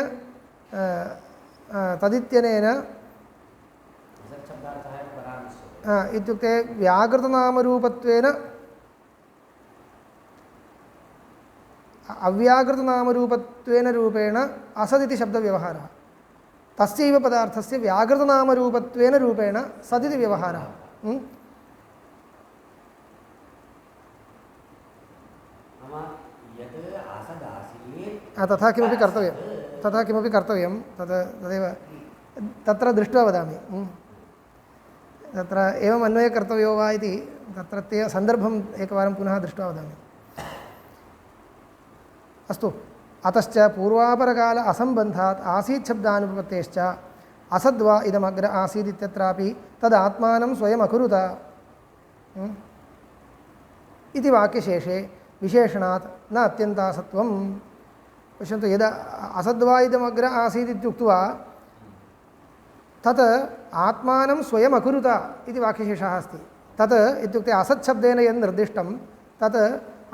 इत्युक्ते व्याकृतनामरूपत्वेन अव्याकृतनामरूपत्वेन रूपेण असदिति शब्दव्यवहारः, तस्यैव पदार्थस्य व्याकृतनामरूपत्वेन रूपेण सदिति व्यवहारः। तथा किमपि कर्तव्यं तदेव तत्र दृष्ट्वा वदामि। तत्र एवम् अन्वयः कर्तव्यो वा इति तत्रत्य सन्दर्भम् एकवारं पुनः दृष्ट्वा वदामि। अस्तु। अतश्च पूर्वापरकाल असम्बन्धात् आसीत् शब्दानुपपत्तेश्च असद्वा इदमग्र आसीत् इत्यत्रापि तदात्मानं स्वयम् अकुरुत इति वाक्यशेषे विशेषणात् न अत्यन्तासत्वं। पश्यन्तु, यदा असद्वा इदमग्र आसीत् इत्युक्त्वा तत् आत्मानं स्वयम् अकुरुत इति वाक्यशेषः अस्ति। तत् इत्युक्ते असत् शब्देन यत् निर्दिष्टं तत्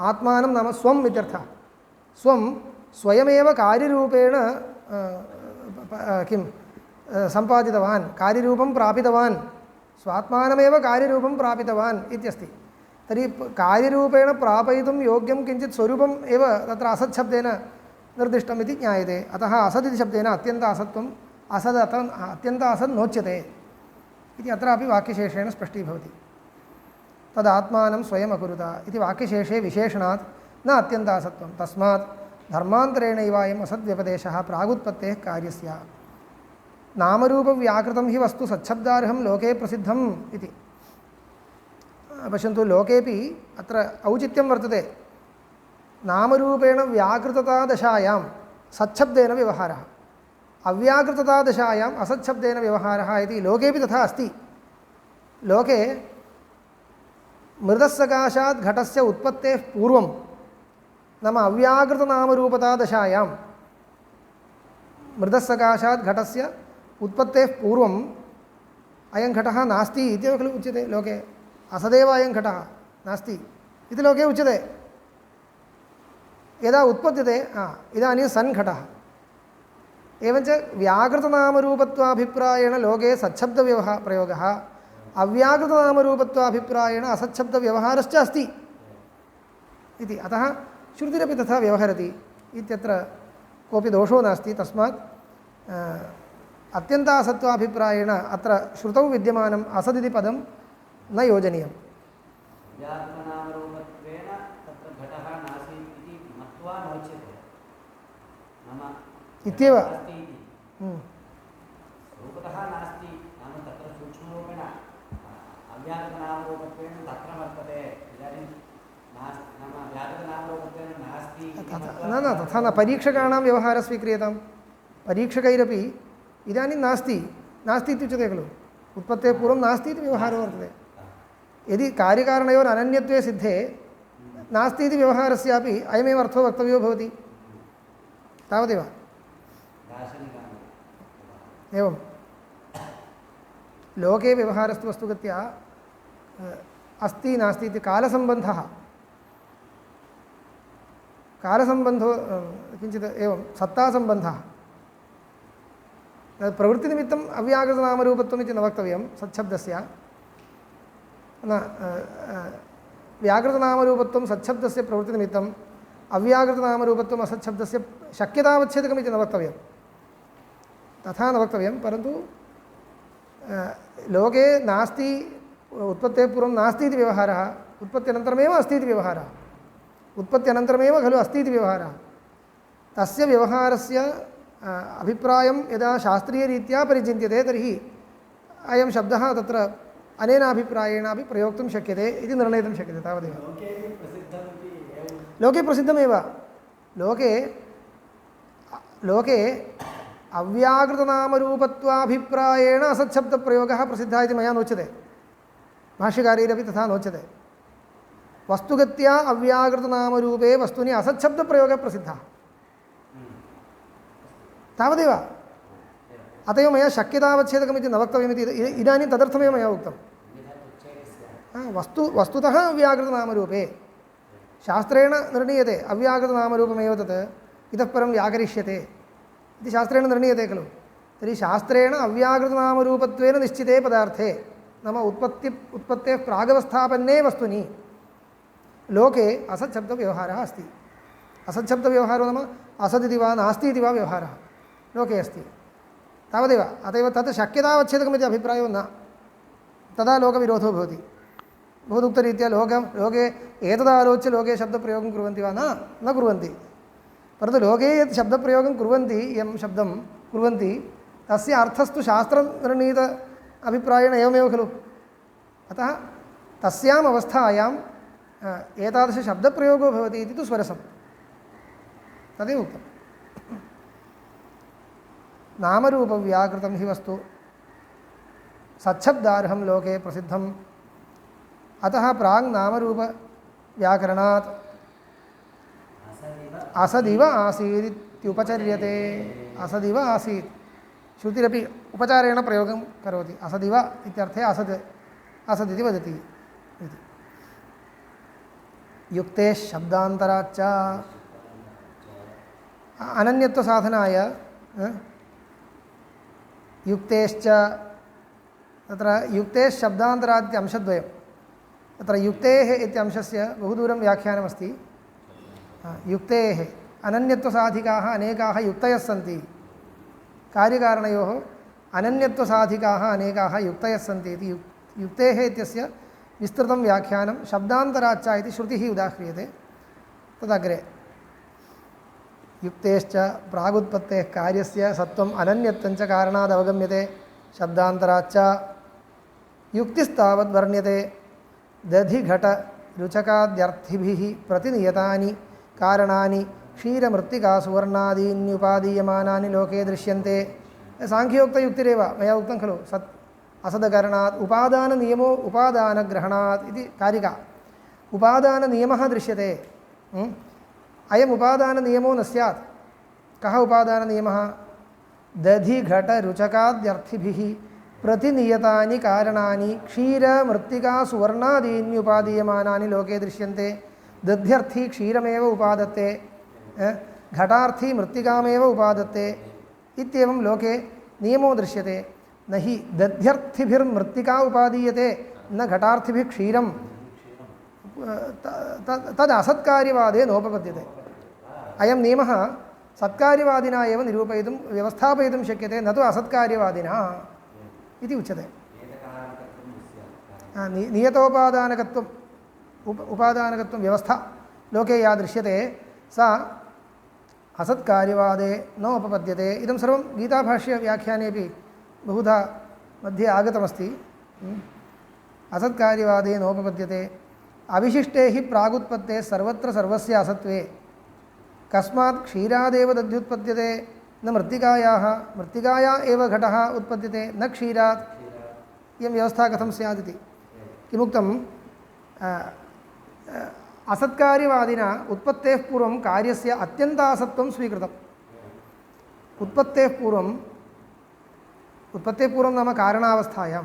आत्मानं नाम स्वम् इत्यर्थः। स्वं स्वयमेव कार्यरूपेण किं सम्पादितवान्, कार्यरूपं प्रापितवान्, स्वात्मानमेव कार्यरूपं प्रापितवान् इत्यस्ति। तर्हि कार्यरूपेण प्रापयितुं योग्यं किञ्चित् स्वरूपम् एव तत्र असत् शब्देन निर्दिष्टम् इति ज्ञायते। अतः असत् इति शब्देन अत्यन्त असत्वम् अत्यन्त असत् नोच्यते इति अत्रापि वाक्यशेषेण स्पष्टीभवति। तदात्मानं स्वयम् अकुरुत इति वाक्यशेषे विशेषणात् न अत्यन्तासत्वं। तस्मात् धर्मान्तरेणैव अयम् असद्व्यपदेशः प्रागुत्पत्तेः कार्यस्य। नामरूपव्याकृतं हि वस्तु सच्छब्दार्हं लोके प्रसिद्धम् इति। पश्यन्तु, लोकेपि अत्र औचित्यं वर्तते। नामरूपेण व्याकृततादशायां सच्छब्देन व्यवहारः, अव्याकृततादशायाम् असच्छब्देन व्यवहारः इति लोकेपि तथा अस्ति। लोके मृतस्सकाशात् घटस्य उत्पत्तेः पूर्वं नाम अव्याकृतनामरूपतादशायां मृतस्सकाशात् घटस्य उत्पत्तेः पूर्वम् अयं घटः नास्ति इत्येव खलु उच्यते लोके। असदेव अयं घटः नास्ति इति लोके उच्यते। यदा उत्पद्यते इदानीं सन् घटः। एवञ्च व्याकृतनामरूपत्वाभिप्रायेण लोके सच्छब्दप्रयोगः, अव्याकृतनामरूपत्वाभिप्रायेण असच्छब्दव्यवहारश्च अस्ति इति। अतः श्रुतिरपि तथा व्यवहरति इत्यत्र कोऽपि दोषो नास्ति। तस्मात् अत्यन्तासत्वाभिप्रायेण अत्र श्रुतौ विद्यमानम् असदिति पदं न योजनीयम् व्याकरणामरूपत्वेन तत्र घटः नासीत् इति मत्वा नोच्यते नाम इत्येव रूपतः नास्ति नाम तत्र सूक्ष्मरूपेण अव्याकृतनामरूपत्वेन तत्र वर्तते इदानीं नाम व्याकृतनामरूपत्वेन नास्ति न तथा न परीक्षकाणां व्यवहारः स्वीक्रियतां परीक्षकैरपि इदानीं नास्ति नास्ति इत्युच्यते खलु उत्पत्तेः पूर्वं नास्ति इति व्यवहारो वर्तते यदि कार्यकारणयोः अनन्यत्वे सिद्धे नास्ति इति व्यवहारस्यापि अयमेव अर्थो वक्तव्यो भवति तावदेव एवं लोके व्यवहारस्तु वस्तुगत्या अस्ति नास्ति इति कालसम्बन्धो किञ्चित् एवं सत्तासम्बन्धः प्रवृत्तिनिमित्तम् अव्याकृतनामरूपत्वम् इति न वक्तव्यं सच्छब्दस्य न व्याकृतनामरूपत्वं सच्छब्दस्य प्रवृत्तिनिमित्तम् अव्याकृतनामरूपत्वम् असच्छब्दस्य शक्यतावच्छेदकम् इति न वक्तव्यं तथा न वक्तव्यं परन्तु लोके नास्ति उत्पत्तेः पूर्वं नास्ति इति व्यवहारः उत्पत्त्यनन्तरमेव अस्ति इति व्यवहारः उत्पत्त्यनन्तरमेव खलु अस्ति इति व्यवहारः तस्य व्यवहारस्य अभिप्रायं यदा शास्त्रीयरीत्या परिचिन्त्यते तर्हि अयं शब्दः तत्र अनेन अभिप्रायेणापि प्रयोक्तुं शक्यते इति निर्णयितुं शक्यते तावदेव लोके प्रसिद्धमेव लोके अव्याकृतनामरूपत्वाभिप्रायेण असच्छब्दप्रयोगः प्रसिद्धः इति मया नोच्यते भाष्यकारैरपि तथा नोच्यते वस्तुगत्या अव्याकृतनामरूपे वस्तुनि असच्छब्दप्रयोगः प्रसिद्धः तावदेव अत एव मया शक्यतावच्छेदकम् इति न वक्तव्यमिति इदानीं तदर्थमेव मया उक्तं वस्तुतः अव्याकृतनामरूपे शास्त्रेण निर्णीयते अव्याकृतनामरूपमेव तत् इतः परं व्याकरिष्यते इति शास्त्रेण निर्णीयते खलु तर्हि शास्त्रेण अव्याकृतनामरूपत्वेन निश्चिते पदार्थे नाम उत्पत्तेः प्रागवस्थापन्ने वस्तुनि लोके असच्छब्दव्यवहारः अस्ति असच्छब्दव्यवहारो नाम असदिति वा नास्ति इति वा व्यवहारः लोके अस्ति तावदेव अत एव तत् शक्यतावच्छेदकमिति अभिप्रायो न तदा लोकविरोधो भवति भवदुक्तरीत्या लोके एतदालोच्य लोके शब्दप्रयोगं कुर्वन्ति वा न कुर्वन्ति परन्तु लोके यत् शब्दप्रयोगं कुर्वन्ति यं शब्दं कुर्वन्ति तस्य अर्थस्तु शास्त्रनिर्णीत अभिप्रायेण एवमेव खलु अतः तस्याम् अवस्थायाम् एतादृशशब्दप्रयोगो भवति इति तु स्वरसं तदेव उक्तं नामरूपव्याकृतं हि वस्तु सच्छब्दार्हं लोके प्रसिद्धम् अतः प्राङ् नामरूपव्याकरणात् असदिव आसीदित्युपचर्यते असदिव आसीत् श्रुतिरपि उपचारेण प्रयोगं करोति असदिव इत्यर्थे असदिति वदति इति युक्ते शब्दान्तराच्च अनन्यत्वसाधनाय युक्तेश्च तत्र युक्तेः शब्दान्तराद्यंशद्वयं तत्र युक्तेः इत्यंशस्य बहुदूरं व्याख्यानमस्ति युक्तेः अनन्यत्वसाधिकाः अनेकाः युक्तयः सन्ति कार्यकारणयोः अनन्यत्वसाधिकाः अनेकाः युक्तयः सन्ति इति युक्तेः इत्यस्य विस्तृतं व्याख्यानं शब्दान्तराच्च इति श्रुतिः उदाह्रियते तदग्रे युक्तेश्च प्रागुत्पत्तेः कार्यस्य सत्वम् अनन्यत्वञ्च कारणाद् अवगम्यते शब्दान्तराच्च युक्तिस्तावद् वर्ण्यते दधिघटरुचकाद्यर्थिभिः प्रतिनियतानि कारणानि क्षीरमृत्तिकासुवर्णादीन्युपादीयमानानि लोके दृश्यन्ते सांख्योक्तयुक्तिरेव मया उक्तं खलु सत् असदकरणात् उपादाननियमो उपादानग्रहणात् इति कारिका उपादाननियमः दृश्यते अयम् उपादाननियमो न स्यात् कः उपादाननियमः दधिघटरुचकाद्यर्थिभिः प्रतिनियतानि कारणानि क्षीरमृत्तिकासुवर्णादीन्युपादीयमानानि लोके दृश्यन्ते दध्यर्थी क्षीरमेव उपादत्ते घटार्थी मृत्तिकामेव उपादत्ते इत्येवं लोके नियमो दृश्यते न हि दध्यर्थिभिर्मृत्तिका उपादीयते न घटार्थिभिः क्षीरं तद् असत्कार्यवादे नोपपद्यते अयं नियमः सत्कार्यवादिना एव निरूपयितुं व्यवस्थापयितुं शक्यते न तु असत्कार्यवादिना इति उच्यते नियतोपादानकत्वम् उपादानकत्वं व्यवस्था लोके या दृश्यते सा असत्कार्यवादे नोपपद्यते। इदं सर्वं गीताभाष्यव्याख्यानेपि बहुधा मध्ये आगतमस्ति। असत्कार्यवादे नोपपद्यते। अविशिष्टे हि प्रागुत्पत्ते सर्वत्र सर्वस्य असत्वे कस्मात् क्षीरादेव दध्युत्पद्यते न मृत्तिकाया एव घटः उत्पद्यते न क्षीरात्। इयं व्यवस्था कथं स्यात् इति किमुक्तम् असत्कार्यवादिना उत्पत्तेः पूर्वं कार्यस्य अत्यन्तासत्वं स्वीकृतम्। उत्पत्तेः पूर्वं नाम कारणावस्थायां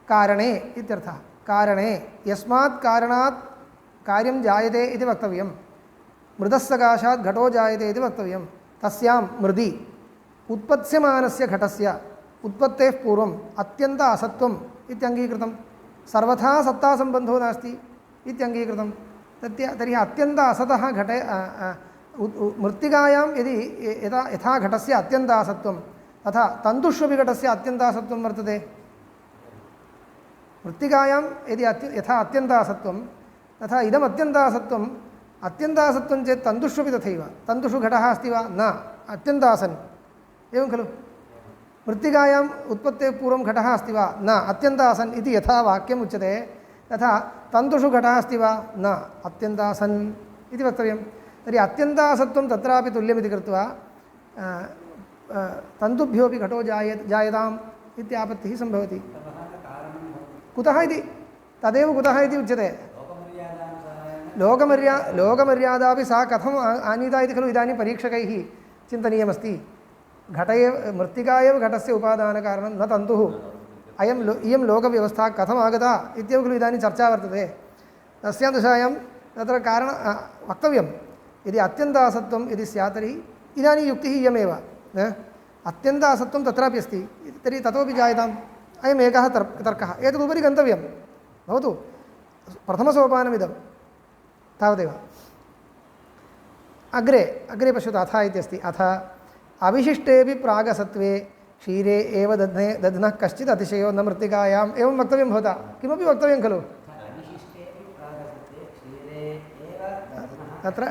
कारणे इत्यर्थः। कारणे यस्मात् कारणात् कार्यं जायते इति वक्तव्यं। मृदः सकाशात् घटो जायते इति वक्तव्यं। तस्यां मृदि उत्पत्स्यमानस्य घटस्य उत्पत्तेः पूर्वम् अत्यन्त असत्वम् इत्यङ्गीकृतं। सर्वथा सत्तासम्बन्धो नास्ति इत्यङ्गीकृतं। तर्हि अत्यन्त असतः घटे मृत्तिकायां यदि यथा घटस्य अत्यन्तासत्वं तथा तन्तुष्वपि घटस्य अत्यन्तासत्वं वर्तते। मृत्तिकायां यदि यथा अत्यन्तासत्वं तथा इदम् अत्यन्तासत्वं चेत् तन्तुष्वपि तथैव। तन्तुषु घटः अस्ति वा न अत्यन्तासन् एवं खलु। मृत्तिकायाम् उत्पत्तेः पूर्वं घटः अस्ति वा न अत्यन्तासन् इति यथा वाक्यम् उच्यते तथा तन्तुषु घटः अस्ति वा न अत्यन्तासन् इति वक्तव्यं। तर्हि अत्यन्तासत्वं तत्रापि तुल्यमिति कृत्वा तन्तुभ्योऽपि घटो जायताम् इत्यापत्तिः सम्भवति। कुतः इति तदेव कुतः इति उच्यते। लोकमर्यादापि सा कथम् आनीता इति खलु इदानीं परीक्षकैः चिन्तनीयमस्ति। घट एव मृत्तिका एव घटस्य उपादानकारणं न तन्तुः। इयं लोकव्यवस्था कथम् आगता इत्येव खलु इदानीं चर्चा वर्तते। तस्यां दशायां तत्र कारणं वक्तव्यं। यदि अत्यन्तासत्वं यदि स्यात् तर्हि इदानीं युक्तिः इयमेव। अत्यन्तासत्वं तत्रापि अस्ति तर्हि ततोपि जायताम्। अयम् एकः तर्कः। एतदुपरि गन्तव्यं भवतु। प्रथमसोपानमिदं तावदेव। अग्रे पश्यतु। अथ इत्यस्ति। अथ अविशिष्टेपि प्रागसत्वे क्षीरे एव दध्नः कश्चित् अतिशयो न मृत्तिकायाम् एवं वक्तव्यं भवता। किमपि वक्तव्यं खलु तत्र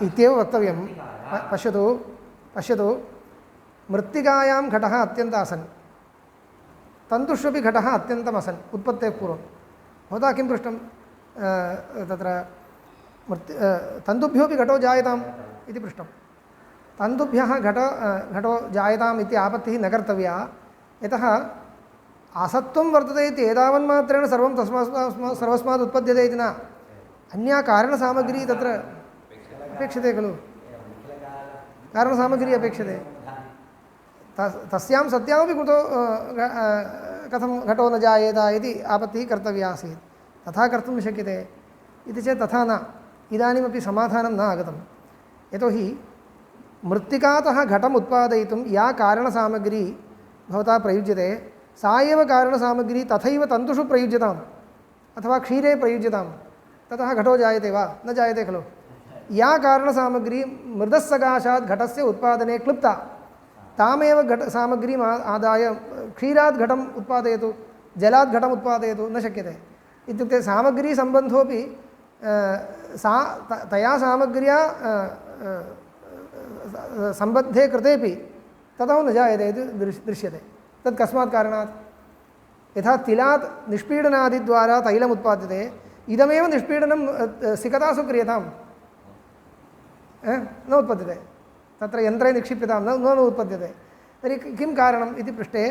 इत्येव वक्तव्यं। पश्यतु मृत्तिकायां घटः अत्यन्तासन् तन्तुष्वपि घटः अत्यन्तमसन् उत्पत्तेः पूर्वं। भवता किं पृष्टं तत्र तन्तुभ्योऽपि घटो जायताम् इति पृष्टं। तन्तुभ्यः घटो जायताम् इति आपत्तिः न कर्तव्या। यतः असत्वं वर्तते इति एतावन्मात्रेण सर्वं सर्वस्मात् उत्पद्यते इति न। अन्या कारणसामग्री तत्र अपेक्षते खलु। कारणसामग्री अपेक्षते। तस्यां सत्यामपि कथं घटो न जायेत इति आपत्तिः कर्तव्या आसीत्। तथा कर्तुं न शक्यते इति चेत् तथा न। इदानीमपि समाधानं न आगतं। यतोहि मृत्तिकातः घटम् उत्पादयितुं या कारणसामग्री भवता प्रयुज्यते सा एव कारणसामग्री तथैव तन्तुषु प्रयुज्यताम् अथवा क्षीरे प्रयुज्यताम्। ततः घटो जायते वा न जायते खलु। या कारणसामग्री मृदः सकाशात् घटस्य उत्पादने क्लुप्ता तामेव सामग्रीम् आदाय क्षीरात् घटम् उत्पादयतु जलात् घटम् उत्पादयतु न शक्यते। इत्युक्ते सामग्रीसम्बन्धोपि तया सामग्र्या सम्बद्धे कृतेपि तथा न जायते इति दृश्यते। तत् कस्मात् कारणात् यथा तिलात् निष्पीडनादिद्वारा तैलम् उत्पाद्यते इदमेव निष्पीडनं सिकतासु क्रियताम् न उत्पद्यते। तत्र यन्त्रे निक्षिप्यतां न उत्पद्यते। तर्हि किं कारणम् इति पृष्टे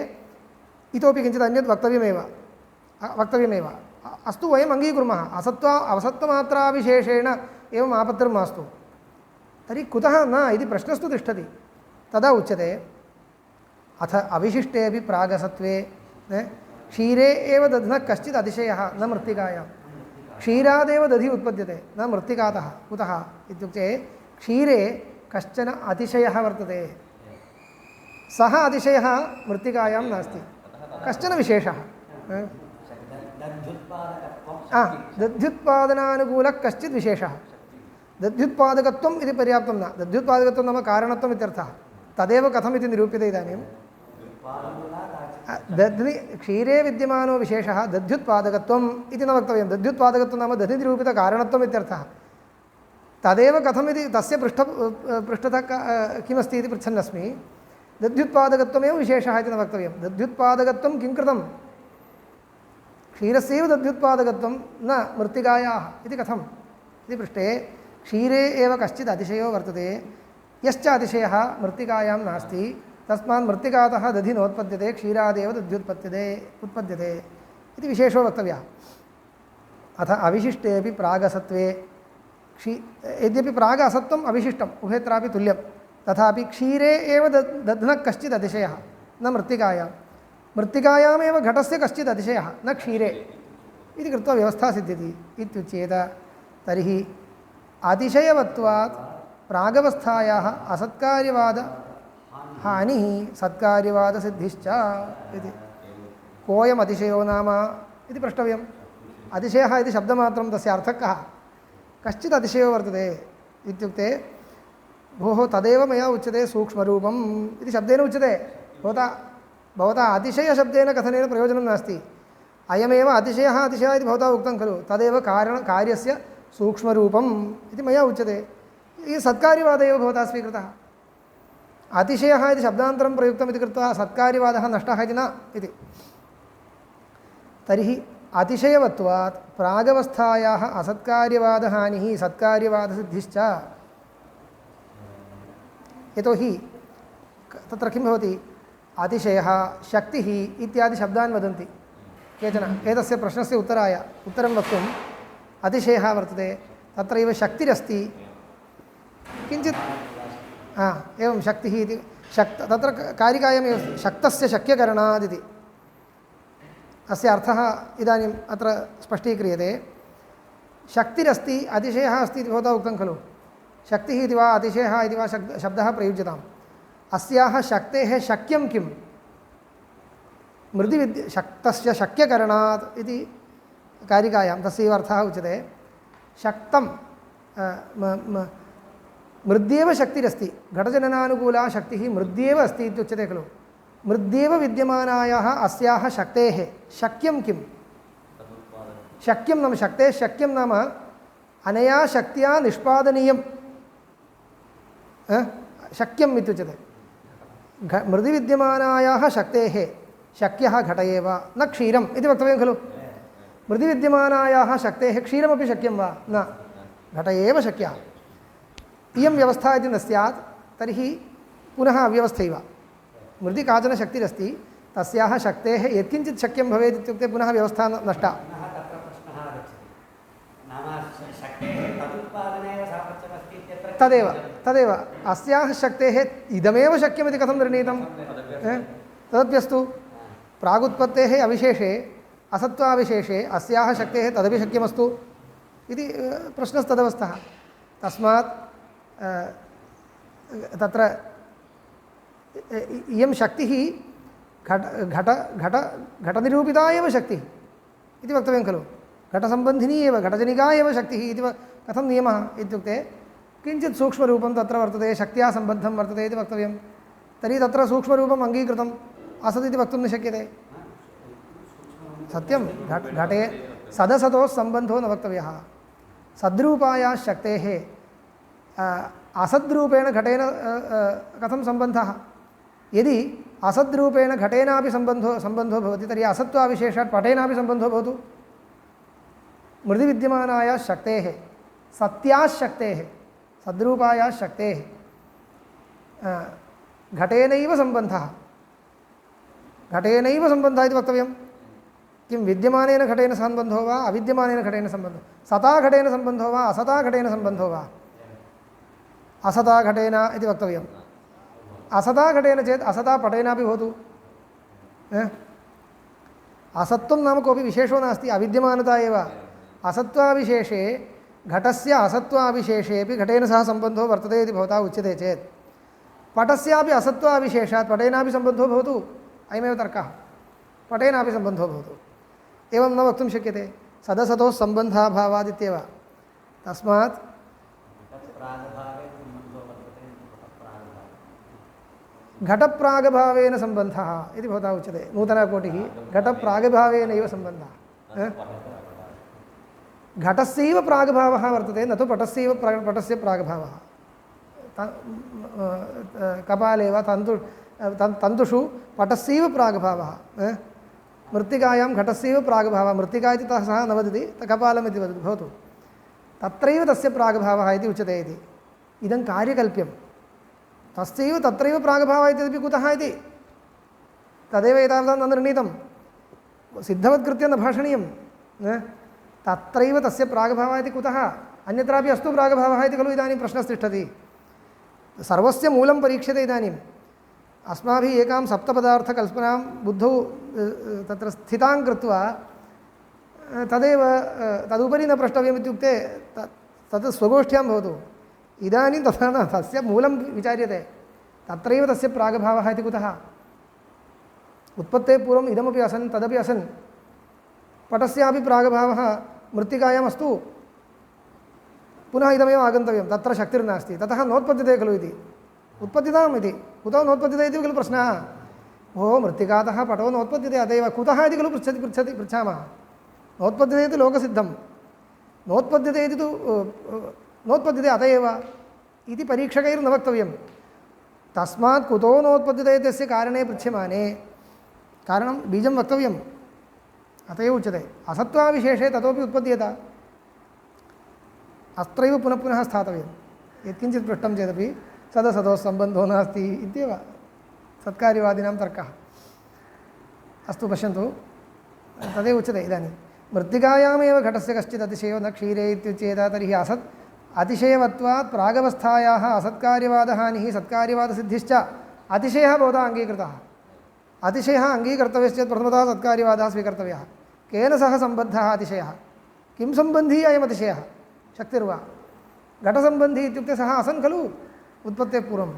इतोपि किञ्चित् अन्यत् वक्तव्यमेव। अस्तु वयम् अङ्गीकुर्मः असत्त्वमात्राविशेषेण एवम् आपत्तिर् मास्तु। तर्हि कुतः न इति प्रश्नस्तु तिष्ठति। तदा उच्यते अथ अविशिष्टेऽपि प्रागसत्वे क्षीरे एव दध्नः कश्चित् अतिशयः न मृत्तिकायां। क्षीरादेव दधि उत्पद्यते न मृत्तिकातः। कुतः इत्युक्ते क्षीरे कश्चन अतिशयः वर्तते। सः अतिशयः मृत्तिकायां नास्ति। कश्चन विशेषः दध्युत्पादनानुकूलः कश्चित् विशेषः। दध्युत्पादकत्वम् इति पर्याप्तं न। दध्युत्पादकत्वं नाम कारणत्वम् इत्यर्थः। तदेव कथमिति निरूप्यते इदानीं। दध्नि क्षीरे विद्यमानो विशेषः दध्युत्पादकत्वम् इति न वक्तव्यं। दध्युत्पादकत्वं नाम दधिनिरूपितकारणत्वम् इत्यर्थः। तदेव कथमिति तस्य पृष्ठतः किमस्ति इति पृच्छन्नस्मि। दध्युत्पादकत्वमेव विशेषः इति न वक्तव्यं। दध्युत्पादकत्वं किं कृतं? क्षीरस्यैव दध्युत्पादकत्वं न मृत्तिकायाः इति कथम् इति पृष्टे क्षीरे एव कश्चित् अतिशयो वर्तते, यश्च अतिशयः मृत्तिकायां नास्ति, तस्मात् मृत्तिकातः दधि नोत्पद्यते, क्षीरादेव दध्युत्पद्यते इति विशेषो वक्तव्यः। अथ अविशिष्टेपि प्रागसत्वे यद्यपि प्राग असत्वम् अविशिष्टम् उभयत्रापि तुल्यं, तथापि क्षीरे एव दध्नः कश्चित् अतिशयः न मृत्तिकायां, मृत्तिकायामेव घटस्य कश्चित् अतिशयः न क्षीरे इति कृत्वा व्यवस्था सिद्ध्यति इत्युच्येत। तर्हि अतिशयवत्वात् प्रागवस्थायाः असत्कार्यवादहानिः सत्कार्यवादसिद्धिश्च इति। कोऽयम् अतिशयो नाम इति प्रष्टव्यम्। अतिशयः इति शब्दमात्रं तस्य अर्थः कः? कश्चित् अतिशयो वर्तते इत्युक्ते भोः तदेव मया उच्यते सूक्ष्मरूपम् इति शब्देन उच्यते। भवता अतिशयशब्देन कथनेन प्रयोजनं नास्ति। अयमेव अतिशयः अतिशयः इति भवता उक्तं खलु, तदेव कार्यस्य सूक्ष्मरूपम् इति मया उच्यते। ये सत्कार्यवादः एव भवता स्वीकृतः। अतिशयः इति शब्दान्तरं प्रयुक्तम् इति कृत्वा सत्कार्यवादः नष्टः इति न इति। तर्हि अतिशयवत्वात् प्रागवस्थायाः असत्कार्यवादहानिः सत्कार्यवादसिद्धिश्च। यतोहि तत्र किं भवति, अतिशयः शक्तिः इत्यादि शब्दान् वदन्ति केचन। एतस्य प्रश्नस्य उत्तरं वक्तुम् अतिशयः वर्तते, तत्रैव शक्तिरस्ति किञ्चित् एवं शक्तिः इति तत्र कारिकायामेव शक्तस्य शक्यकरणात् इति अस्य अर्थः इदानीम् अत्र स्पष्टीक्रियते। शक्तिरस्ति अतिशयः अस्ति इति भवता उक्तं खलु। शक्तिः इति वा अतिशयः इति वा शब्दः प्रयुज्यताम्। अस्याः शक्तेः शक्यं किं? शक्तस्य शक्यकरणात् इति कारिकायां तस्यैव अर्थः उच्यते। शक्तं मृद्येव शक्तिरस्ति, घटजननानुकूला शक्तिः मृद्येव अस्ति इत्युच्यते खलु। मृद्येव विद्यमानायाः अस्याः शक्तेः शक्यं किं? शक्यं नाम शक्तेः शक्यं नाम अनया शक्त्या निष्पादनीयं शक्यम् इत्युच्यते। मृदि विद्यमानायाः शक्तेः शक्यः घट एव न क्षीरम् इति वक्तव्यं खलु। मृदि विद्यमानायाः शक्तेः क्षीरमपि शक्यं वा? न, घट एव शक्यः। इयं व्यवस्था यदि न स्यात् तर्हि पुनः अव्यवस्थैव। मृदि काचन शक्तिरस्ति, तस्याः शक्तेः यत्किञ्चित् शक्यं भवेत् इत्युक्ते पुनः व्यवस्था नष्टा। तदेव अस्याः शक्तेः इदमेव शक्यमिति कथं निर्णीतं? तदप्यस्तु प्रागुत्पत्तेः अविशेषे असत्त्वाविशेषे अस्याः शक्तेः तदपि शक्यमस्तु इति प्रश्नस्तदवस्थः। तस्मात् तत्र इयं शक्तिः घटनिरूपिता एव शक्तिः इति वक्तव्यं खलु। घटसम्बन्धिनी एव घटजनिका एव शक्तिः इति कथं नियमः इत्युक्ते किञ्चित् सूक्ष्मरूपं तत्र वर्तते, शक्त्या सम्बद्धं वर्तते इति वक्तव्यं। तर्हि तत्र सूक्ष्मरूपम् अङ्गीकृतम् असदिति वक्तुं न शक्यते। सत्यं घटे सदसतोः सम्बन्धो न वक्तव्यः। सद्रूपायाः शक्तेः असद्रूपेण घटेन कथं सम्बन्धः? यदि असद्रूपेण घटेनापि सम्बन्धो भवति तर्हि असत्त्वाविशेषात् पटेनापि सम्बन्धो भवतु। मृदि विद्यमानायाः शक्तेः सत्याः शक्तेः सद्रूपायाः शक्तेः घटेनैव सम्बन्धः इति वक्तव्यं। किं विद्यमानेन घटेन सम्बन्धो वा अविद्यमानेन घटेन सम्बन्धो? सता घटेन सम्बन्धो वा असता घटेन सम्बन्धो वा? असता घटेन इति वक्तव्यम्। असता घटेन चेत् असता पटेनापि भवतु। असत्त्वं नाम कोऽपि विशेषो नास्ति, अविद्यमानता एव। असत्त्वाविशेषे घटस्य असत्त्वाविशेषेपि घटेन सह सम्बन्धो वर्तते इति भवता उच्यते चेत् पटस्यापि असत्त्वाविशेषात् पटेनापि सम्बन्धो भवतु। अयमेव तर्कः। पटेनापि सम्बन्धो भवतु। एवं न वक्तुं शक्यते। सदसतोः सम्बन्धाभावादित्येव। तस्मात् घटप्रागभावेन सम्बन्धः इति भवता उच्यते नूतनकोटिः घटप्रागभावेनैव सम्बन्धः घटस्यैव प्रागभावः वर्तते न तु पटस्यैव पटस्य प्रागभावः कपाले वा तन्तुषु पटस्यैव प्रागभावः मृत्तिकायां घटस्यैव प्रागभावः मृत्तिका इति सः न वदति कपालम् इति वदति भवतु तत्रैव तस्य प्रागभावः इति उच्यते इति इदं कार्यकल्प्यं तस्यैव तत्रैव प्रागभावः इत्यपि कुतः इति तदेव एतावता न निर्णीतं सिद्धवत्कृत्य न भाषणीयं तत्रैव तस्य प्रागभावः इति कुतः अन्यत्रापि अस्तु प्रागभावः इति खलु इदानीं प्रश्नस्तिष्ठति सर्वस्य मूलं परीक्ष्यते इदानीम् अस्माभिः एकां सप्तपदार्थकल्पनां बुद्धौ तत्र स्थितां कृत्वा तदेव तदुपरि न प्रष्टव्यम् इत्युक्ते तत् स्वगोष्ठ्यां भवतु इदानीं तथा न तस्य मूलं विचार्यते तत्रैव तस्य प्रागभावः इति कुतः उत्पत्तेः पूर्वम् इदमपि असन् तदपि असन् पटस्यापि प्रागभावः मृत्तिकायाम् अस्तु पुनः इदमेव आगन्तव्यं तत्र शक्तिर्नास्ति ततः नोत्पद्यते खलु इति उत्पद्यताम् इति कुतः नोत्पद्यते इति खलु प्रश्नः ओ मृत्तिकातः पटो नोत्पद्यते अतएव कुतः इति खलु पृच्छामः नोत्पद्यते इति लोकसिद्धं नोत्पद्यते इति तु नोत्पद्यते अत एव इति परीक्षकैर्न वक्तव्यं तस्मात् कुतो नोत्पद्यते इत्यस्य कारणे पृच्छ्यमाने कारणं बीजं वक्तव्यम् अत एव उच्यते असत्त्वाविशेषे ततोपि उत्पद्येत अत्रैव पुनः पुनः स्थातव्यं यत्किञ्चित् पृष्टं चेदपि सदसदोः सम्बन्धो नास्ति इत्येव सत्कार्यवादिनां तर्कः अस्तु पश्यन्तु तदेव उच्यते इदानीं मृत्तिकायामेव घटस्य कश्चित् अतिशयो न क्षीरे इत्युच्येत तर्हि अतिशयवत्वात् प्रागवस्थायाः असत्कार्यवादहानिः सत्कार्यवादसिद्धिश्च अतिशयः भवता अङ्गीकृतः अतिशयः अङ्गीकर्तव्यश्चेत् प्रथमतः सत्कार्यवादः स्वीकर्तव्यः केन सह सम्बद्धः अतिशयः किं सम्बन्धी अयम् अतिशयः शक्तिर्वा घटसम्बन्धी इत्युक्ते सः आसन् खलु उत्पत्तेः पूर्वं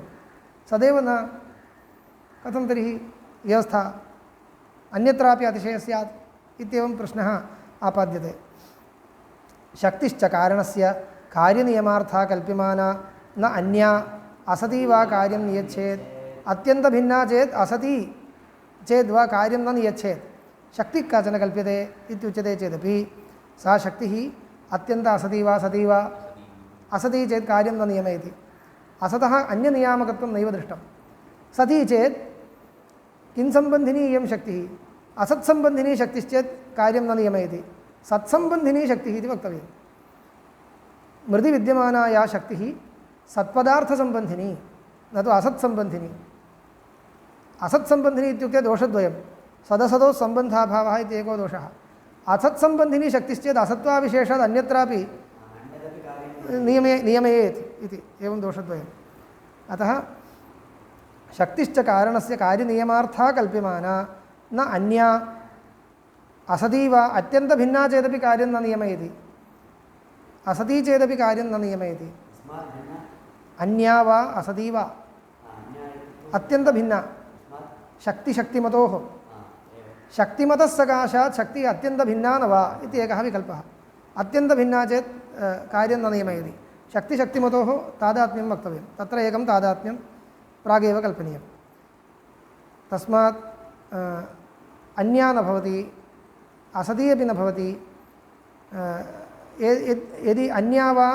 सदैव न कथं तर्हि व्यवस्था अन्यत्रापि अतिशयः स्यात् इत्येवं प्रश्नः आपाद्यते शक्तिश्च कारणस्य कार्यनियमार्था कल्प्यमाना न अन्या असती वा कार्यं नियच्छेत् अत्यन्तभिन्ना चेत् असती चेद्वा कार्यं न नियच्छेत् शक्तिः काचन कल्प्यते इत्युच्यते चेदपि सा शक्तिः अत्यन्त असती वा सती वा असती चेत् कार्यं न नियमयति असतः अन्यनियामकत्वं नैव दृष्टं सती चेत् किं सम्बन्धिनी इयं शक्तिः असत्सम्बन्धिनी शक्तिश्चेत् कार्यं न नियमयति सत्सम्बन्धिनी शक्तिः इति वक्तव्यं मृदि विद्यमाना या शक्तिः सत्पदार्थसम्बन्धिनी न तु असत्सम्बन्धिनी असत्सम्बन्धिनी इत्युक्ते दोषद्वयं सदसदो सम्बन्धाभावः इति एको दोषः असत्सम्बन्धिनी शक्तिश्चेत् असत्त्वाविशेषात् अन्यत्रापि नियमयेत् इति एवं दोषद्वयम् अतः शक्तिश्च कारणस्य कार्यनियमार्था कल्प्यमाना न अन्या असती वा अत्यन्तभिन्ना चेदपि कार्यं न नियमयति असती चेदपि कार्यं न नियमयति अन्या वा असती वा अत्यन्तभिन्ना शक्तिशक्तिमतोः शक्तिमतः सकाशात् शक्तिः अत्यन्तभिन्ना न वा इति एकः विकल्पः अत्यन्तभिन्ना चेत् कार्यं न नियमयति शक्तिशक्तिमतोः तादात्म्यं वक्तव्यं तत्र एकं तादात्म्यं प्रागेव कल्पनीयं तस्मात् अन्या न भवति असती अपि न भवति यदि अन्या वा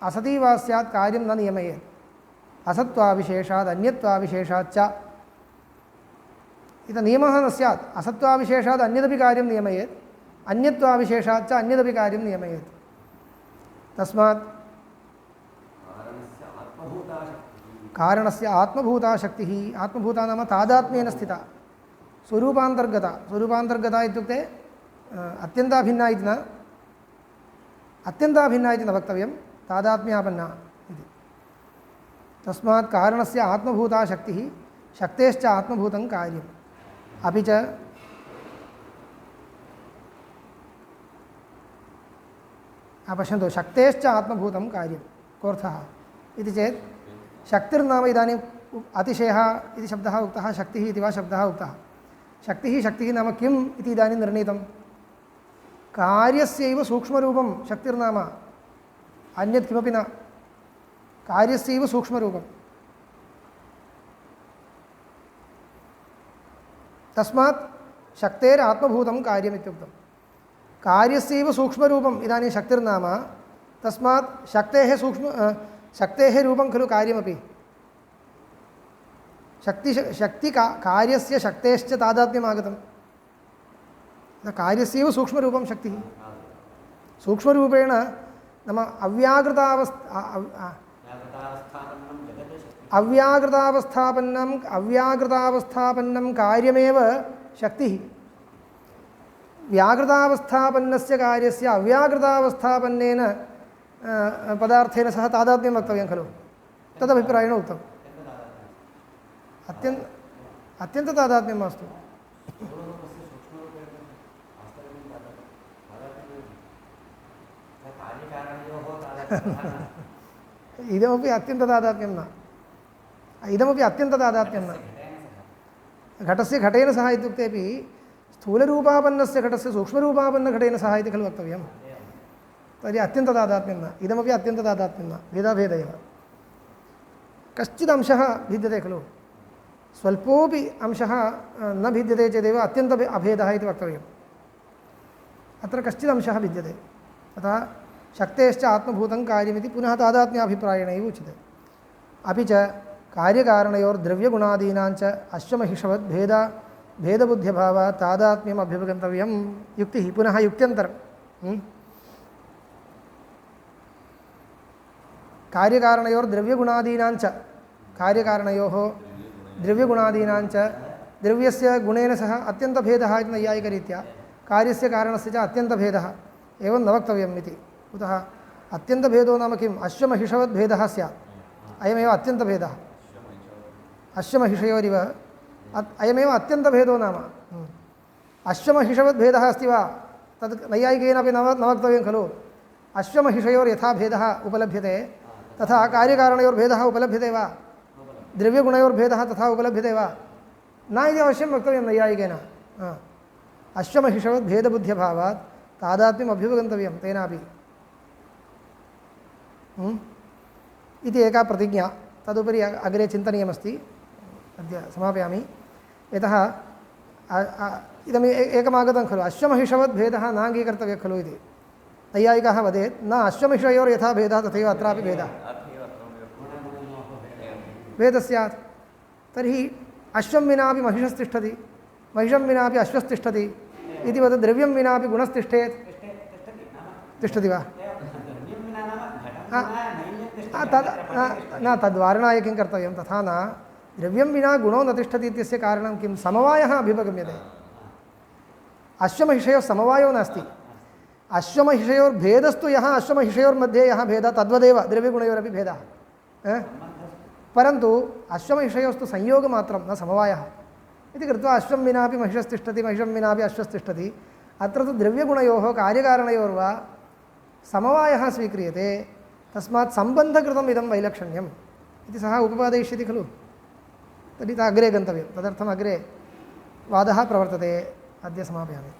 असती वा स्यात् कार्यं न नियमयेत् असत्त्वाविशेषात् अन्यत्वाविशेषाच्च इति नियमः न स्यात् असत्त्वाविशेषात् अन्यदपि कार्यं नियमयेत् अन्यत्वाविशेषाच्च अन्यदपि कार्यं नियमयेत् तस्मात् कारणस्य आत्मभूता शक्तिः आत्मभूता नाम तादात्म्येन स्थिता स्वरूपान्तर्गता इत्युक्ते अत्यन्ताभिन्ना इति न अत्यन्ताभिन्ना इति न वक्तव्यं तादात्म्यापन्ना इति तस्मात् कारणस्य आत्मभूता शक्तिः शक्तेश्च आत्मभूतं कार्यम् अपि च पश्यन्तु शक्तेश्च आत्मभूतं कार्यं कोऽर्थः इति चेत् शक्तिर्नाम इदानीम् अतिशयः इति शब्दः उक्तः शक्तिः इति वा शब्दः उक्तः शक्तिः नाम किम् इति इदानीं निर्णीतं कार्यस्यैव सूक्ष्मरूपं शक्तिर्नाम अन्यत् किमपि न कार्यस्यैव सूक्ष्मरूपं तस्मात् शक्तेरात्मभूतं कार्यमित्युक्तं कार्यस्यैव सूक्ष्मरूपम् इदानीं शक्तिर्नाम तस्मात् शक्तेः रूपं खलु कार्यमपि कार्यस्य शक्तेश्च तादात्म्यम् आगतं कार्यस्यैव सूक्ष्मरूपं शक्तिः सूक्ष्मरूपेण नाम अव्याकृतावस्थापन्नं कार्यमेव शक्तिः व्याकृतावस्थापन्नस्य कार्यस्य अव्याकृतावस्थापन्नेन पदार्थेन सह तादात्म्यं वक्तव्यं खलु तदभिप्रायेण उक्तम् अत्यन्ततादात्म्यं मास्तु इदमपि अत्यन्ततादात्म्यं न इदमपि अत्यन्ततादात्म्यं न घटस्य घटेन सह इत्युक्तेपि स्थूलरूपापन्नस्य घटस्य सूक्ष्मरूपापन्नघटेन सह इति खलु वक्तव्यं तर्हि अत्यन्ततादात्म्यं न इदमपि अत्यन्ततादात्म्यं न भेदाभेद एव कश्चिदंशः भिद्यते खलु स्वल्पोपि अंशः न भिद्यते चेदेव अत्यन्त अभेदः इति वक्तव्यम् अत्र कश्चिदंशः भिद्यते अतः शक्तेश्च आत्मभूतं कार्यमिति पुनः तादात्म्याभिप्रायेणैव उच्यते अपि च कार्यकारणयोर्द्रव्यगुणादीनाञ्च अश्वमहिषवद् भेदबुद्ध्यभावात् तादात्म्यम् अभ्युपगन्तव्यं युक्तिः पुनः युक्त्यन्तरं कार्यकारणयोर्द्रव्यगुणादीनाञ्च कार्यकारणयोः द्रव्यगुणादीनाञ्च द्रव्यस्य गुणेन सह अत्यन्तभेदः इति नैयायिकरीत्या कार्यस्य कारणस्य च अत्यन्तभेदः एवं न वक्तव्यम् इति कुतः अत्यन्तभेदो नाम किम् अश्वमहिषवद्भेदः स्यात् अयमेव अत्यन्तभेदः अश्वमहिषयोरिव अयमेव अत्यन्तभेदो नाम अश्वमहिषवद्भेदः अस्ति वा तद् नैयायिकेनापि न वक्तव्यं खलु अश्वमहिषयोर्यथा भेदः उपलभ्यते तथा कार्यकारणयोर्भेदः उपलभ्यते वा द्रव्यगुणयोर्भेदः तथा उपलभ्यते वा न इति अवश्यं वक्तव्यं नैयायिकेन अश्वमहिषवद्भेदबुद्ध्यभावात् तादात्म्यम् अभ्युपगन्तव्यं तेनापि इति एका प्रतिज्ञा तदुपरि अग्रे चिन्तनीयमस्ति अद्य समापयामि यतः इदम् एकमागतं खलु अश्वमहिषवद्भेदः नाङ्गीकर्तव्यः खलु इति नैयायिकः वदेत् न अश्वमहिषयोर्यथा भेदः तथैव अत्रापि भेदः भेदः स्यात् तर्हि अश्वं विनापि महिषस्तिष्ठति महिषं विनापि अश्वस्तिष्ठति इति वद द्रव्यं विनापि गुणस्तिष्ठेत् तिष्ठति वा न तद्वारणाय किं कर्तव्यं तथा न द्रव्यं विना गुणो न तिष्ठति इत्यस्य कारणं किं समवायः अभ्युपगम्यते अश्वमहिषयोः समवायो नास्ति अश्वमहिषयोर्भेदस्तु यः अश्वमहिषयोर्मध्ये यः भेदः तद्वदेव द्रव्यगुणयोरपि भेदः परन्तु अश्वमहिषयोस्तु संयोगमात्रं न समवायः इति कृत्वा अश्वं विनापि महिषस्तिष्ठति महिषं विनापि अश्वस्तिष्ठति अत्र तु द्रव्यगुणयोः कार्यकारणयोर्वा समवायः स्वीक्रियते तस्मात् सम्बन्धकृतम् इदं वैलक्षण्यम् इति सः उपपादयिष्यति खलु तर्हि अग्रे गन्तव्यं तदर्थम् अग्रे वादः प्रवर्तते अद्य समापयामि।